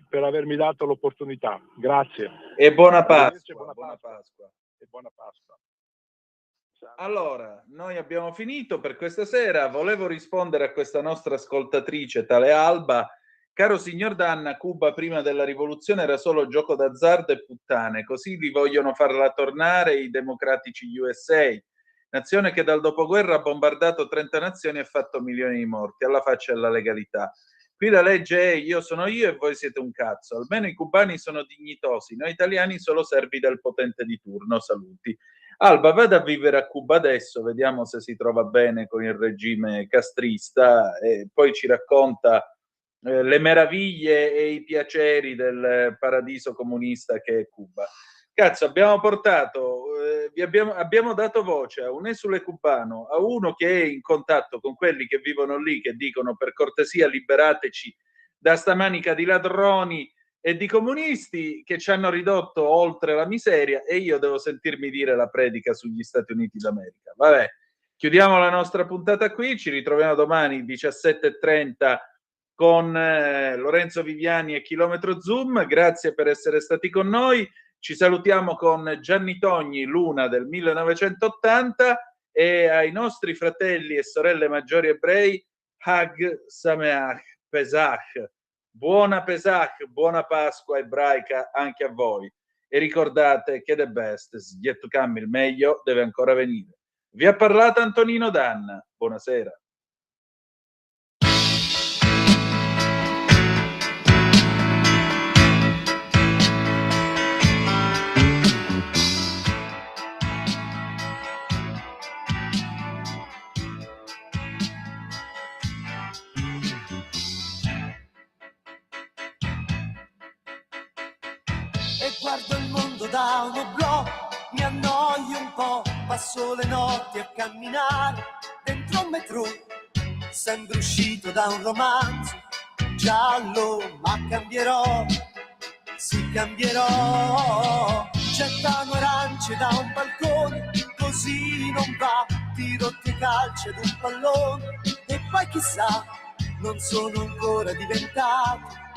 per avermi dato l'opportunità. Grazie. E buona Pasqua. Buona Pasqua. E buona Pasqua. Allora, noi abbiamo finito per questa sera. Volevo rispondere a questa nostra ascoltatrice, tale Alba. Caro signor Danna, Cuba prima della rivoluzione era solo gioco d'azzardo e puttane, così li vogliono farla tornare i democratici USA, nazione che dal dopoguerra ha bombardato 30 nazioni e fatto milioni di morti, alla faccia della legalità. Qui la legge è io sono io e voi siete un cazzo, almeno i cubani sono dignitosi, noi italiani solo servi del potente di turno, saluti. Alba, vada a vivere a Cuba adesso, vediamo se si trova bene con il regime castrista e poi ci racconta le meraviglie e i piaceri del paradiso comunista che è Cuba. Cazzo, abbiamo portato, abbiamo dato voce a un esule cubano, a uno che è in contatto con quelli che vivono lì, che dicono per cortesia liberateci da sta manica di ladroni e di comunisti che ci hanno ridotto oltre la miseria, e io devo sentirmi dire la predica sugli Stati Uniti d'America. Vabbè, chiudiamo la nostra puntata qui, ci ritroviamo domani 17:30 con Lorenzo Viviani e Chilometro Zoom. Grazie per essere stati con noi. Ci salutiamo con Gianni Togni, Luna del 1980, e ai nostri fratelli e sorelle maggiori ebrei Hag Sameach Pesach. Buona Pesach, buona Pasqua ebraica anche a voi. E ricordate che the best is yet to come, il meglio deve ancora venire. Vi ha parlato Antonino Danna. Buonasera. E guardo il mondo da un oblò, mi annoio un po', passo le notti a camminare dentro un metro, sembro uscito da un romanzo giallo, ma cambierò, sì cambierò. Gettano arance da un balcone, così non va, tiro te calci ad un pallone, e poi chissà, non sono ancora diventato